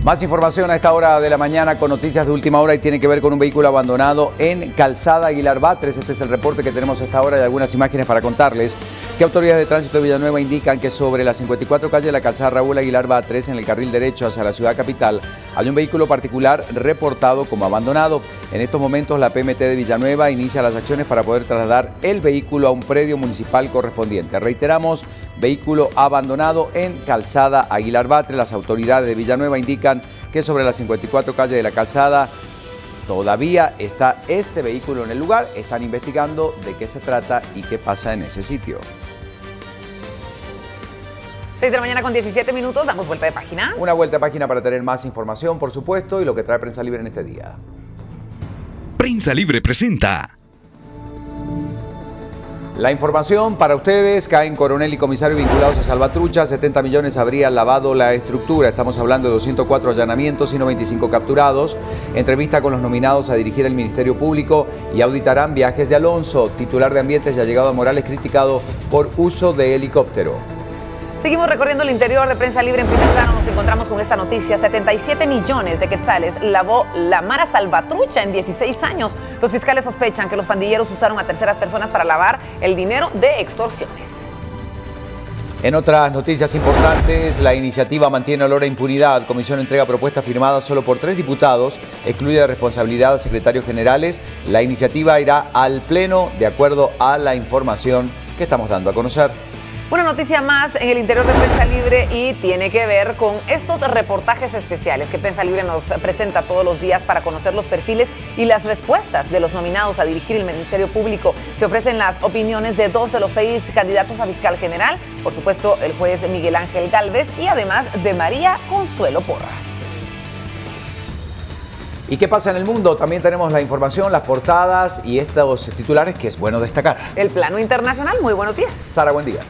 Más información a esta hora de la mañana con noticias de última hora y tiene que ver con un vehículo abandonado en Calzada Aguilar Batres. Este es el reporte que tenemos a esta hora y algunas imágenes para contarles que autoridades de tránsito de Villanueva indican que sobre la 54 calle de la Calzada Raúl Aguilar Batres, en el carril derecho hacia la Ciudad Capital, hay un vehículo particular reportado como abandonado. En estos momentos la PMT de Villanueva inicia las acciones para poder trasladar el vehículo a un predio municipal correspondiente. Reiteramos, vehículo abandonado en Calzada Aguilar Batres. Las autoridades de Villanueva indican que sobre la 54 calle de la Calzada todavía está este vehículo en el lugar. Están investigando de qué se trata y qué pasa en ese sitio. 6 de la mañana con 17 minutos, damos vuelta de página. Una vuelta de página para tener más información, por supuesto, y lo que trae Prensa Libre en este día. Prensa Libre presenta. La información para ustedes: caen coronel y comisario vinculados a Salvatrucha, 70 millones habrían lavado la estructura. Estamos hablando de 204 allanamientos y 95 capturados. Entrevista con los nominados a dirigir el Ministerio Público y auditarán viajes de Alonso. Titular de Ambientes ya ha llegado a Morales, criticado por uso de helicóptero. Seguimos recorriendo el interior de Prensa Libre. En primer plano nos encontramos con esta noticia: 77 millones de quetzales lavó la Mara Salvatrucha en 16 años. Los fiscales sospechan que los pandilleros usaron a terceras personas para lavar el dinero de extorsiones. En otras noticias importantes, la iniciativa mantiene olor a impunidad. Comisión entrega propuesta firmada solo por 3 diputados, excluye de responsabilidad a secretarios generales. La iniciativa irá al Pleno de acuerdo a la información que estamos dando a conocer. Una noticia más en el interior de Prensa Libre y tiene que ver con estos reportajes especiales que Prensa Libre nos presenta todos los días para conocer los perfiles y las respuestas de los nominados a dirigir el Ministerio Público. Se ofrecen las opiniones de 2 de los 6 candidatos a fiscal general, por supuesto el juez Miguel Ángel Gálvez y además de María Consuelo Porras. ¿Y qué pasa en el mundo? También tenemos la información, las portadas y estos titulares que es bueno destacar. El plano internacional, muy buenos días. Sara, buen día.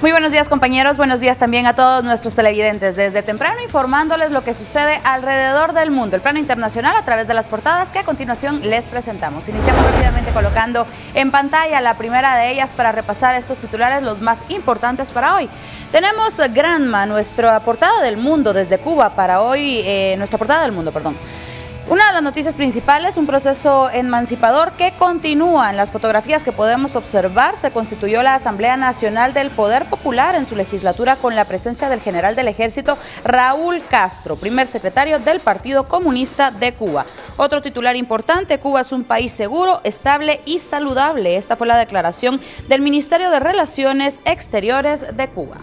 Muy buenos días, compañeros, buenos días también a todos nuestros televidentes. Desde temprano informándoles lo que sucede alrededor del mundo, el plano internacional a través de las portadas que a continuación les presentamos. Iniciamos rápidamente colocando en pantalla la primera de ellas para repasar estos titulares, los más importantes para hoy. Tenemos Granma, nuestra portada del mundo desde Cuba para hoy, nuestra portada del mundo, perdón. Una de las noticias principales, un proceso emancipador que continúa. En las fotografías que podemos observar, se constituyó la Asamblea Nacional del Poder Popular en su legislatura con la presencia del general del Ejército Raúl Castro, primer secretario del Partido Comunista de Cuba. Otro titular importante: Cuba es un país seguro, estable y saludable. Esta fue la declaración del Ministerio de Relaciones Exteriores de Cuba.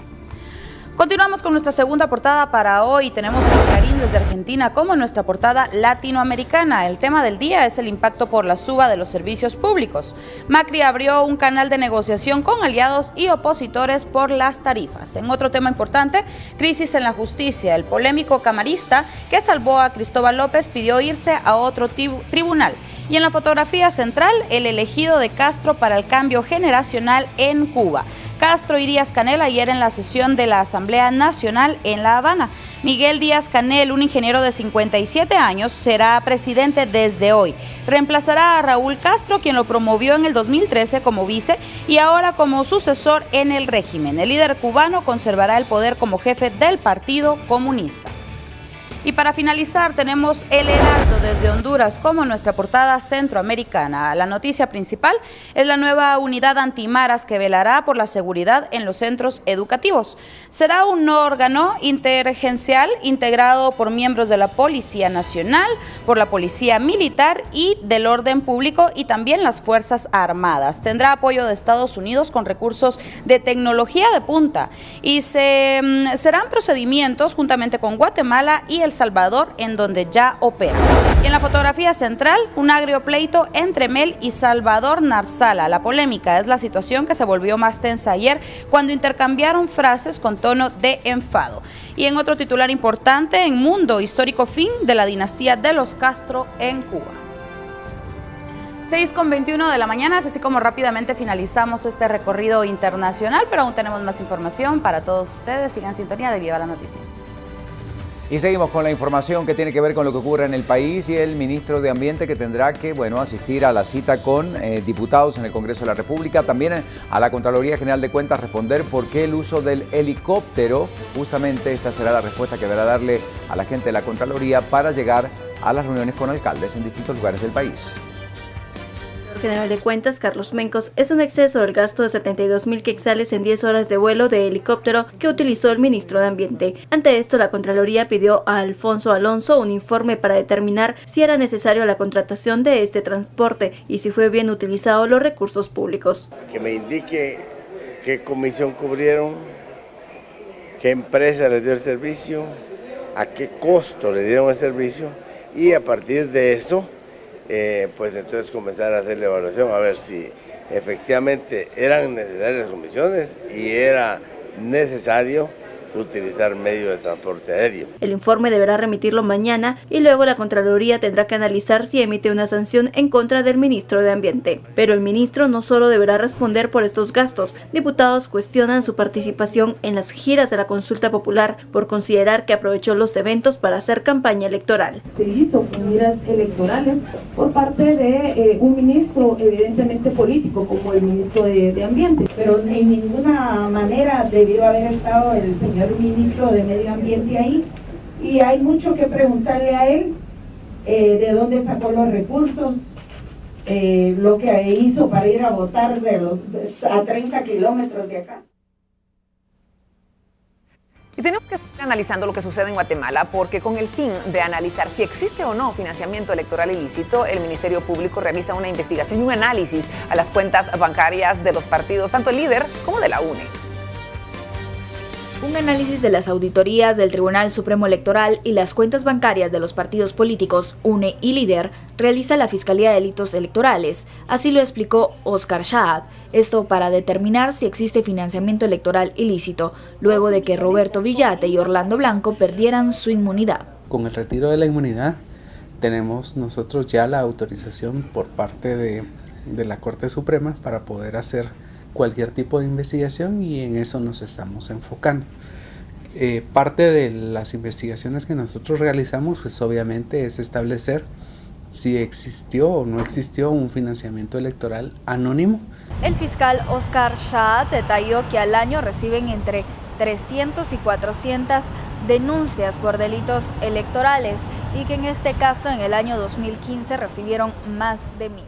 Continuamos con nuestra segunda portada para hoy. Tenemos a Clarín desde Argentina como nuestra portada latinoamericana. El tema del día es el impacto por la suba de los servicios públicos. Macri abrió un canal de negociación con aliados y opositores por las tarifas. En otro tema importante, crisis en la justicia. El polémico camarista que salvó a Cristóbal López pidió irse a otro tribunal. Y en la fotografía central, el elegido de Castro para el cambio generacional en Cuba. Castro y Díaz-Canel ayer en la sesión de la Asamblea Nacional en La Habana. Miguel Díaz-Canel, un ingeniero de 57 años, será presidente desde hoy. Reemplazará a Raúl Castro, quien lo promovió en el 2013 como vice y ahora como sucesor en el régimen. El líder cubano conservará el poder como jefe del Partido Comunista. Y para finalizar, tenemos El Heraldo desde Honduras como nuestra portada centroamericana. La noticia principal es la nueva unidad antimaras que velará por la seguridad en los centros educativos. Será un órgano interagencial integrado por miembros de la Policía Nacional, por la Policía Militar y del Orden Público y también las Fuerzas Armadas. Tendrá apoyo de Estados Unidos con recursos de tecnología de punta y serán procedimientos juntamente con Guatemala y El Salvador, en donde ya opera. Y en la fotografía central, un agrio pleito entre Mel y Salvador Narzala. La polémica es la situación que se volvió más tensa ayer cuando intercambiaron frases con tono de enfado. Y en otro titular importante, en Mundo, histórico fin de la dinastía de los Castro en Cuba. 6:21 de la mañana, así como rápidamente finalizamos este recorrido internacional, pero aún tenemos más información para todos ustedes. Sigan en sintonía de Viva la Noticia. Y seguimos con la información que tiene que ver con lo que ocurre en el país y el ministro de Ambiente que tendrá que, asistir a la cita con diputados en el Congreso de la República. También a la Contraloría General de Cuentas responder por qué el uso del helicóptero. Justamente esta será la respuesta que deberá darle a la gente de la Contraloría para llegar a las reuniones con alcaldes en distintos lugares del país. General de Cuentas, Carlos Mencos, es un exceso del gasto de 72.000 quetzales en 10 horas de vuelo de helicóptero que utilizó el ministro de Ambiente. Ante esto, la Contraloría pidió a Alfonso Alonso un informe para determinar si era necesario la contratación de este transporte y si fue bien utilizado los recursos públicos. Que me indique qué comisión cubrieron, qué empresa les dio el servicio, a qué costo le dieron el servicio y a partir de eso pues entonces comenzar a hacer la evaluación a ver si efectivamente eran necesarias las comisiones y era necesario utilizar medio de transporte aéreo. El informe deberá remitirlo mañana y luego la Contraloría tendrá que analizar si emite una sanción en contra del ministro de Ambiente. Pero el ministro no solo deberá responder por estos gastos. Diputados cuestionan su participación en las giras de la consulta popular por considerar que aprovechó los eventos para hacer campaña electoral. Se hizo con giras electorales por parte de un ministro evidentemente político como el ministro de Ambiente. Pero en ninguna manera debió haber estado el señor ministro de Medio Ambiente ahí y hay mucho que preguntarle a él, de dónde sacó los recursos, lo que hizo para ir a votar a 30 kilómetros de acá. Y tenemos que estar analizando lo que sucede en Guatemala porque con el fin de analizar si existe o no financiamiento electoral ilícito, el Ministerio Público realiza una investigación y un análisis a las cuentas bancarias de los partidos, tanto el líder como de la UNE. Un análisis de las auditorías del Tribunal Supremo Electoral y las cuentas bancarias de los partidos políticos UNE y Líder realiza la Fiscalía de Delitos Electorales. Así lo explicó Oscar Shahad. Esto para determinar si existe financiamiento electoral ilícito, luego de que Roberto Villate y Orlando Blanco perdieran su inmunidad. Con el retiro de la inmunidad tenemos nosotros ya la autorización por parte de la Corte Suprema para poder hacer cualquier tipo de investigación y en eso nos estamos enfocando. Parte de las investigaciones que nosotros realizamos pues obviamente es establecer si existió o no existió un financiamiento electoral anónimo. El fiscal Oscar Shahad detalló que al año reciben entre 300 y 400 denuncias por delitos electorales y que en este caso en el año 2015 recibieron más de 1000.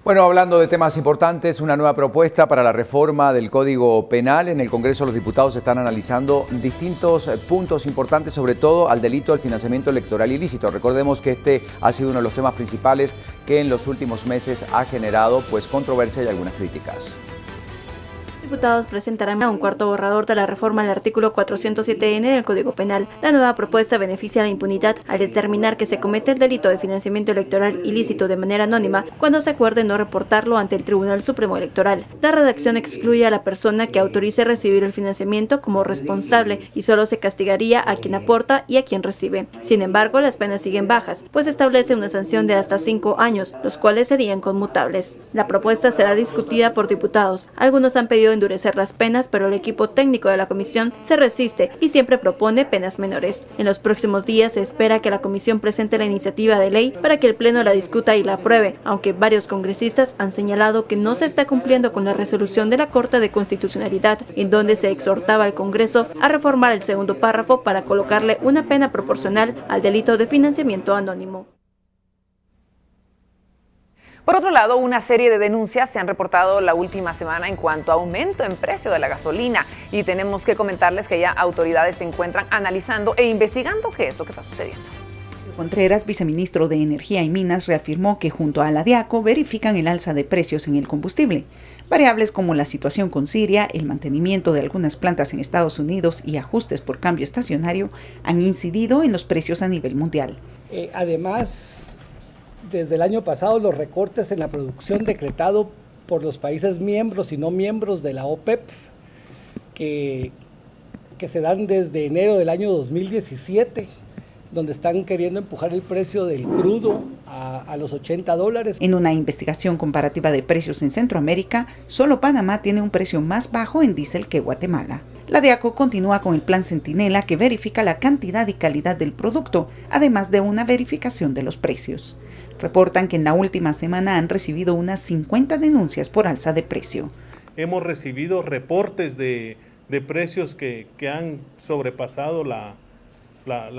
Bueno, hablando de temas importantes, una nueva propuesta para la reforma del Código Penal. En el Congreso los diputados están analizando distintos puntos importantes, sobre todo al delito del financiamiento electoral ilícito. Recordemos que este ha sido uno de los temas principales que en los últimos meses ha generado controversia y algunas críticas. Diputados presentarán un cuarto borrador de la reforma al artículo 407N del Código Penal. La nueva propuesta beneficia a la impunidad al determinar que se comete el delito de financiamiento electoral ilícito de manera anónima cuando se acuerde no reportarlo ante el Tribunal Supremo Electoral. La redacción excluye a la persona que autorice recibir el financiamiento como responsable y solo se castigaría a quien aporta y a quien recibe. Sin embargo, las penas siguen bajas, pues establece una sanción de hasta 5 años, los cuales serían conmutables. La propuesta será discutida por diputados. Algunos han pedido endurecer las penas, pero el equipo técnico de la comisión se resiste y siempre propone penas menores. En los próximos días se espera que la comisión presente la iniciativa de ley para que el Pleno la discuta y la apruebe, aunque varios congresistas han señalado que no se está cumpliendo con la resolución de la Corte de Constitucionalidad, en donde se exhortaba al Congreso a reformar el segundo párrafo para colocarle una pena proporcional al delito de financiamiento anónimo. Por otro lado, una serie de denuncias se han reportado la última semana en cuanto a aumento en precio de la gasolina y tenemos que comentarles que ya autoridades se encuentran analizando e investigando qué es lo que está sucediendo. Contreras, viceministro de Energía y Minas, reafirmó que junto a la DIACO verifican el alza de precios en el combustible. Variables como la situación con Siria, el mantenimiento de algunas plantas en Estados Unidos y ajustes por cambio estacionario han incidido en los precios a nivel mundial. Además, desde el año pasado, los recortes en la producción decretado por los países miembros y no miembros de la OPEP, que se dan desde enero del año 2017, donde están queriendo empujar el precio del crudo a los $80. En una investigación comparativa de precios en Centroamérica, solo Panamá tiene un precio más bajo en diésel que Guatemala. La DIACO continúa con el plan Centinela, que verifica la cantidad y calidad del producto, además de una verificación de los precios. Reportan que en la última semana han recibido unas 50 denuncias por alza de precio. Hemos recibido reportes de precios que han sobrepasado la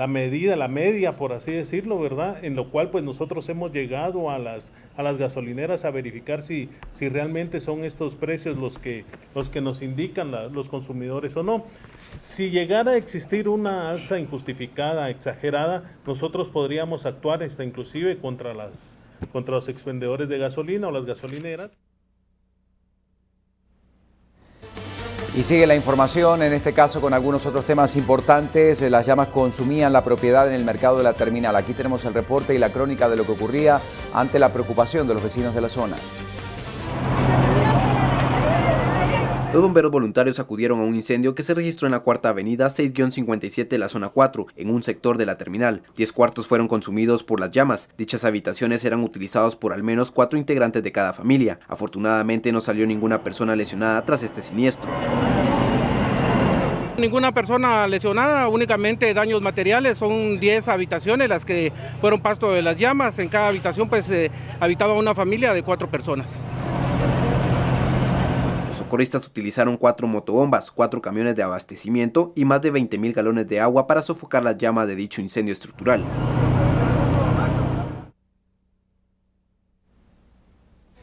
medida, la media, por así decirlo, ¿verdad? En lo cual pues nosotros hemos llegado a las gasolineras a verificar si realmente son estos precios los que nos indican los consumidores o no. Si llegara a existir una alza injustificada, exagerada, nosotros podríamos actuar inclusive contra los expendedores de gasolina o las gasolineras. Y sigue la información, en este caso con algunos otros temas importantes. Las llamas consumían la propiedad en el mercado de la terminal. Aquí tenemos el reporte y la crónica de lo que ocurría ante la preocupación de los vecinos de la zona. Los bomberos voluntarios acudieron a un incendio que se registró en la Cuarta Avenida 6-57 de la zona 4, en un sector de la terminal. 10 cuartos fueron consumidos por las llamas. Dichas habitaciones eran utilizadas por al menos 4 integrantes de cada familia. Afortunadamente no salió ninguna persona lesionada tras este siniestro. Ninguna persona lesionada, únicamente daños materiales. Son 10 habitaciones las que fueron pasto de las llamas. En cada habitación habitaba una familia de 4 personas. Los socorristas utilizaron 4 motobombas, 4 camiones de abastecimiento y más de 20.000 galones de agua para sofocar las llamas de dicho incendio estructural.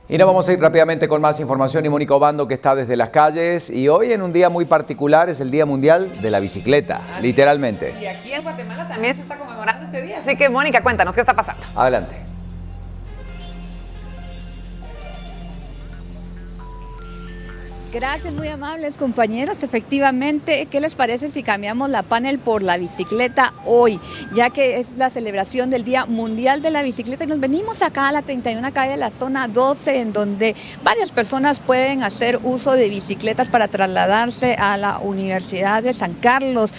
Y nos vamos a ir rápidamente con más información y Mónica Obando, que está desde las calles. Y hoy, en un día muy particular, es el Día Mundial de la Bicicleta, literalmente. Y aquí en Guatemala también se está conmemorando este día. Así que, Mónica, cuéntanos, ¿qué está pasando? Adelante. Gracias, muy amables compañeros. Efectivamente, ¿qué les parece si cambiamos la panel por la bicicleta hoy? Ya que es la celebración del Día Mundial de la Bicicleta y nos venimos acá a la 31 calle de la zona 12, en donde varias personas pueden hacer uso de bicicletas para trasladarse a la Universidad de San Carlos.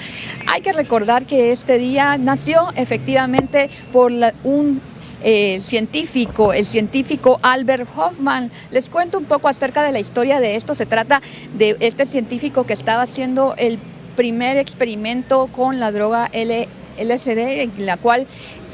Hay que recordar que este día nació efectivamente por el científico Albert Hoffman. Les cuento un poco acerca de la historia de esto. Se trata de este científico que estaba haciendo el primer experimento con la droga LSD, en la cual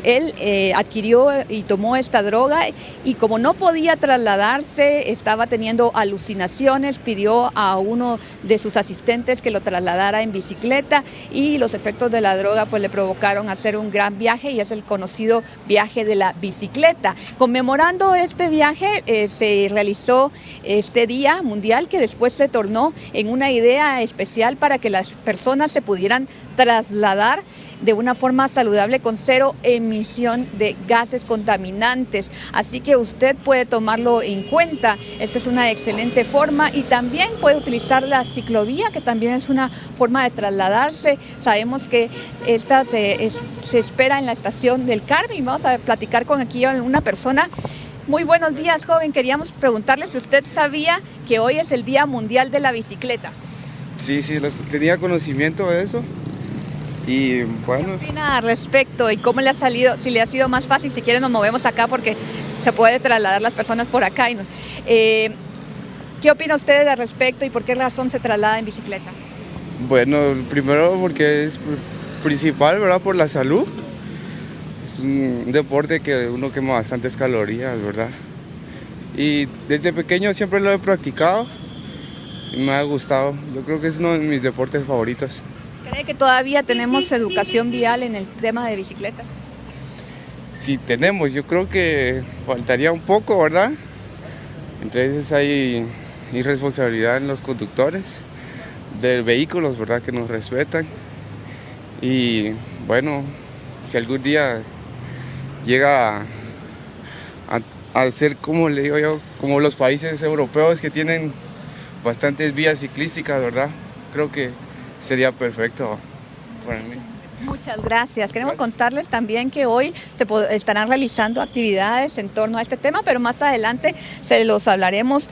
él adquirió y tomó esta droga y como no podía trasladarse, estaba teniendo alucinaciones, pidió a uno de sus asistentes que lo trasladara en bicicleta y los efectos de la droga pues le provocaron hacer un gran viaje y es el conocido viaje de la bicicleta. Conmemorando este viaje se realizó este Día Mundial que después se tornó en una idea especial para que las personas se pudieran trasladar de una forma saludable con cero emisión de gases contaminantes. Así que usted puede tomarlo en cuenta. Esta es una excelente forma y también puede utilizar la ciclovía, que también es una forma de trasladarse. Sabemos que esta se espera en la estación del Carmen. Vamos a platicar con aquí una persona. Muy buenos días, joven. Queríamos preguntarle si usted sabía que hoy es el Día Mundial de la Bicicleta. Sí, tenía conocimiento de eso. Y bueno. ¿Qué opina al respecto y cómo le ha salido? Si le ha sido más fácil, si quiere nos movemos acá porque se puede trasladar las personas por acá. ¿Qué opina usted al respecto y por qué razón se traslada en bicicleta? Bueno, primero porque es principal, ¿verdad? Por la salud. Es un deporte que uno quema bastantes calorías, ¿verdad? Y desde pequeño siempre lo he practicado y me ha gustado. Yo creo que es uno de mis deportes favoritos. ¿Cree que todavía tenemos educación vial en el tema de bicicleta? Sí, tenemos. Yo creo que faltaría un poco, ¿verdad? Entre veces hay irresponsabilidad en los conductores de vehículos, ¿verdad? Que nos respetan. Y bueno, si algún día llega a ser, como le digo yo, como los países europeos que tienen bastantes vías ciclísticas, ¿verdad? Creo que sería perfecto para mí. Muchas gracias. Queremos contarles también que hoy se estarán realizando actividades en torno a este tema, pero más adelante se los hablaremos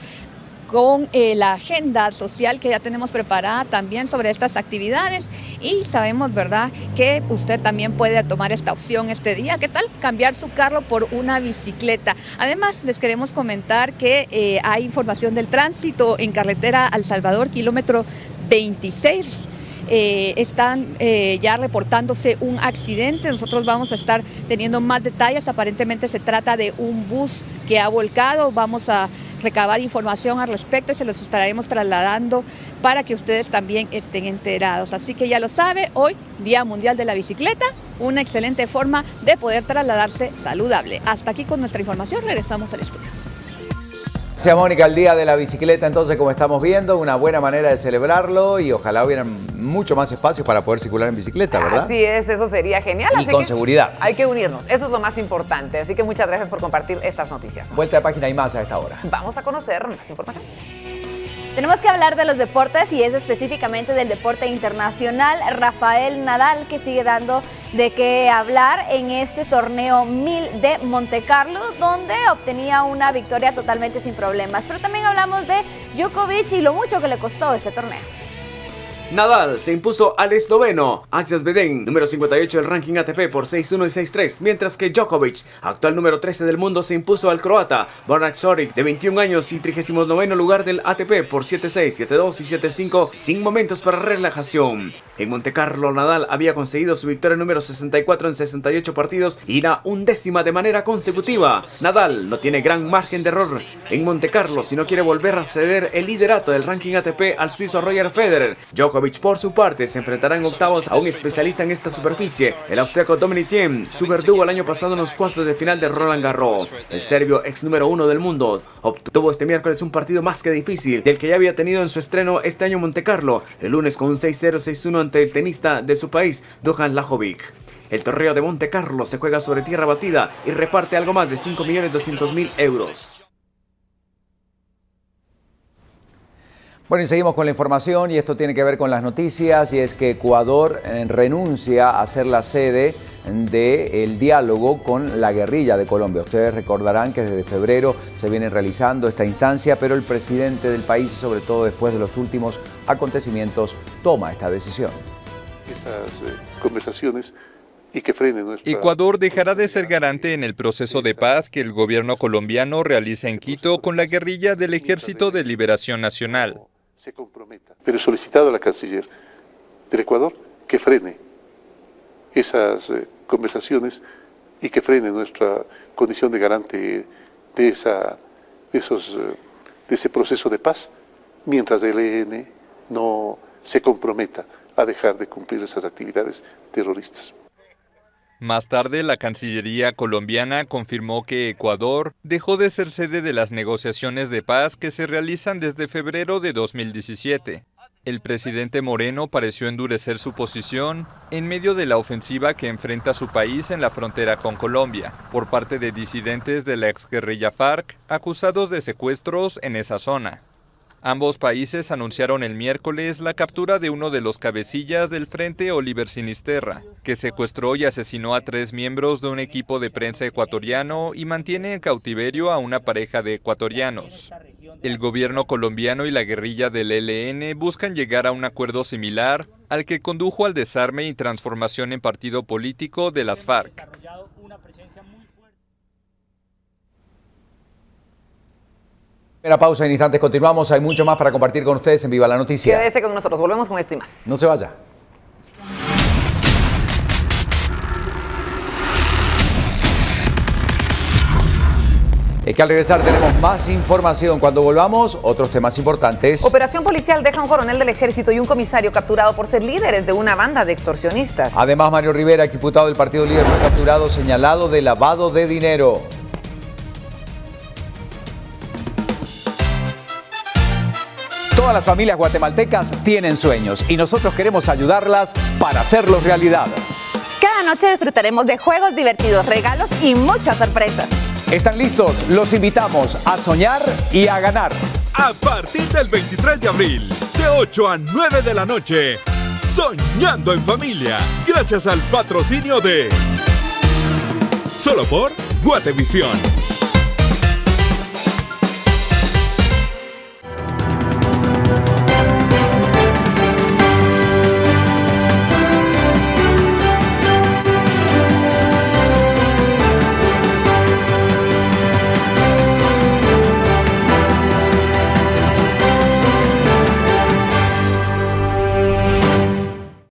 con la agenda social que ya tenemos preparada también sobre estas actividades y sabemos, ¿verdad?, que usted también puede tomar esta opción este día. ¿Qué tal? Cambiar su carro por una bicicleta. Además, les queremos comentar que hay información del tránsito en carretera El Salvador, kilómetro 26. Están ya reportándose un accidente. Nosotros vamos a estar teniendo más detalles. Aparentemente se trata de un bus que ha volcado. Vamos a recabar información al respecto y se los estaremos trasladando para que ustedes también estén enterados. Así que ya lo sabe, hoy Día Mundial de la Bicicleta, una excelente forma de poder trasladarse saludable. Hasta aquí con nuestra información, regresamos al estudio. Gracias, Mónica. El Día de la Bicicleta, entonces, como estamos viendo, una buena manera de celebrarlo y ojalá hubieran mucho más espacio para poder circular en bicicleta, ¿verdad? Así es, eso sería genial. Y así con que seguridad. Hay que unirnos, eso es lo más importante. Así que muchas gracias por compartir estas noticias. Vuelta de página y más a esta hora. Vamos a conocer más información. Tenemos que hablar de los deportes y es específicamente del deporte internacional. Rafael Nadal, que sigue dando de qué hablar en este torneo 1000 de Montecarlo, donde obtenía una victoria totalmente sin problemas. Pero también hablamos de Djokovic y lo mucho que le costó este torneo. Nadal se impuso al esloveno Ajas Beden, número 58 del ranking ATP por 6-1 y 6-3, mientras que Djokovic, actual número 13 del mundo, se impuso al croata Borna Coric, de 21 años y 39º lugar del ATP por 7-6, 7-2 y 7-5, sin momentos para relajación. En Montecarlo, Nadal había conseguido su victoria número 64 en 68 partidos y la 1ª de manera consecutiva. Nadal no tiene gran margen de error en Montecarlo si no quiere volver a ceder el liderato del ranking ATP al suizo Roger Federer. Djokovic, por su parte, se enfrentará en octavos a un especialista en esta superficie, el austriaco Dominic Thiem, su verdugo el año pasado en los cuartos de final de Roland Garros. El serbio, ex número 1 del mundo, obtuvo este miércoles un partido más que difícil del que ya había tenido en su estreno este año en Montecarlo, el lunes con un 6-0, 6-1 ante el tenista de su país, Dusan Lajovic. El torneo de Montecarlo se juega sobre tierra batida y reparte algo más de 5.200.000 euros. Bueno, y seguimos con la información y esto tiene que ver con las noticias y es que Ecuador renuncia a ser la sede del diálogo con la guerrilla de Colombia. Ustedes recordarán que desde febrero se viene realizando esta instancia, pero el presidente del país, sobre todo después de los últimos acontecimientos, toma esta decisión. Esas conversaciones y que frenen nuestra... Ecuador dejará de ser garante en el proceso de paz que el gobierno colombiano realiza en Quito con la guerrilla del Ejército de Liberación Nacional. Se comprometa. Pero he solicitado a la canciller del Ecuador que frene esas conversaciones y que frene nuestra condición de garante de ese proceso de paz, mientras el ELN no se comprometa a dejar de cumplir esas actividades terroristas. Más tarde, la Cancillería colombiana confirmó que Ecuador dejó de ser sede de las negociaciones de paz que se realizan desde febrero de 2017. El presidente Moreno pareció endurecer su posición en medio de la ofensiva que enfrenta su país en la frontera con Colombia, por parte de disidentes de la exguerrilla FARC acusados de secuestros en esa zona. Ambos países anunciaron el miércoles la captura de uno de los cabecillas del Frente Oliver Sinisterra, que secuestró y asesinó a 3 miembros de un equipo de prensa ecuatoriano y mantiene en cautiverio a una pareja de ecuatorianos. El gobierno colombiano y la guerrilla del ELN buscan llegar a un acuerdo similar al que condujo al desarme y transformación en partido político de las FARC. Primera pausa, en instantes continuamos. Hay mucho más para compartir con ustedes en Viva la Noticia. Quédese con nosotros, volvemos con esto y más. No se vaya. Es que al regresar tenemos más información. Cuando volvamos, otros temas importantes. Operación policial deja a un coronel del ejército y un comisario capturado por ser líderes de una banda de extorsionistas. Además, Mario Rivera, exdiputado del Partido Líder, fue capturado señalado de lavado de dinero. Todas las familias guatemaltecas tienen sueños y nosotros queremos ayudarlas para hacerlos realidad. Cada noche disfrutaremos de juegos divertidos, regalos y muchas sorpresas. ¿Están listos? Los invitamos a soñar y a ganar. A partir del 23 de abril, de 8 a 9 de la noche, Soñando en Familia, gracias al patrocinio de... Solo por Guatevisión.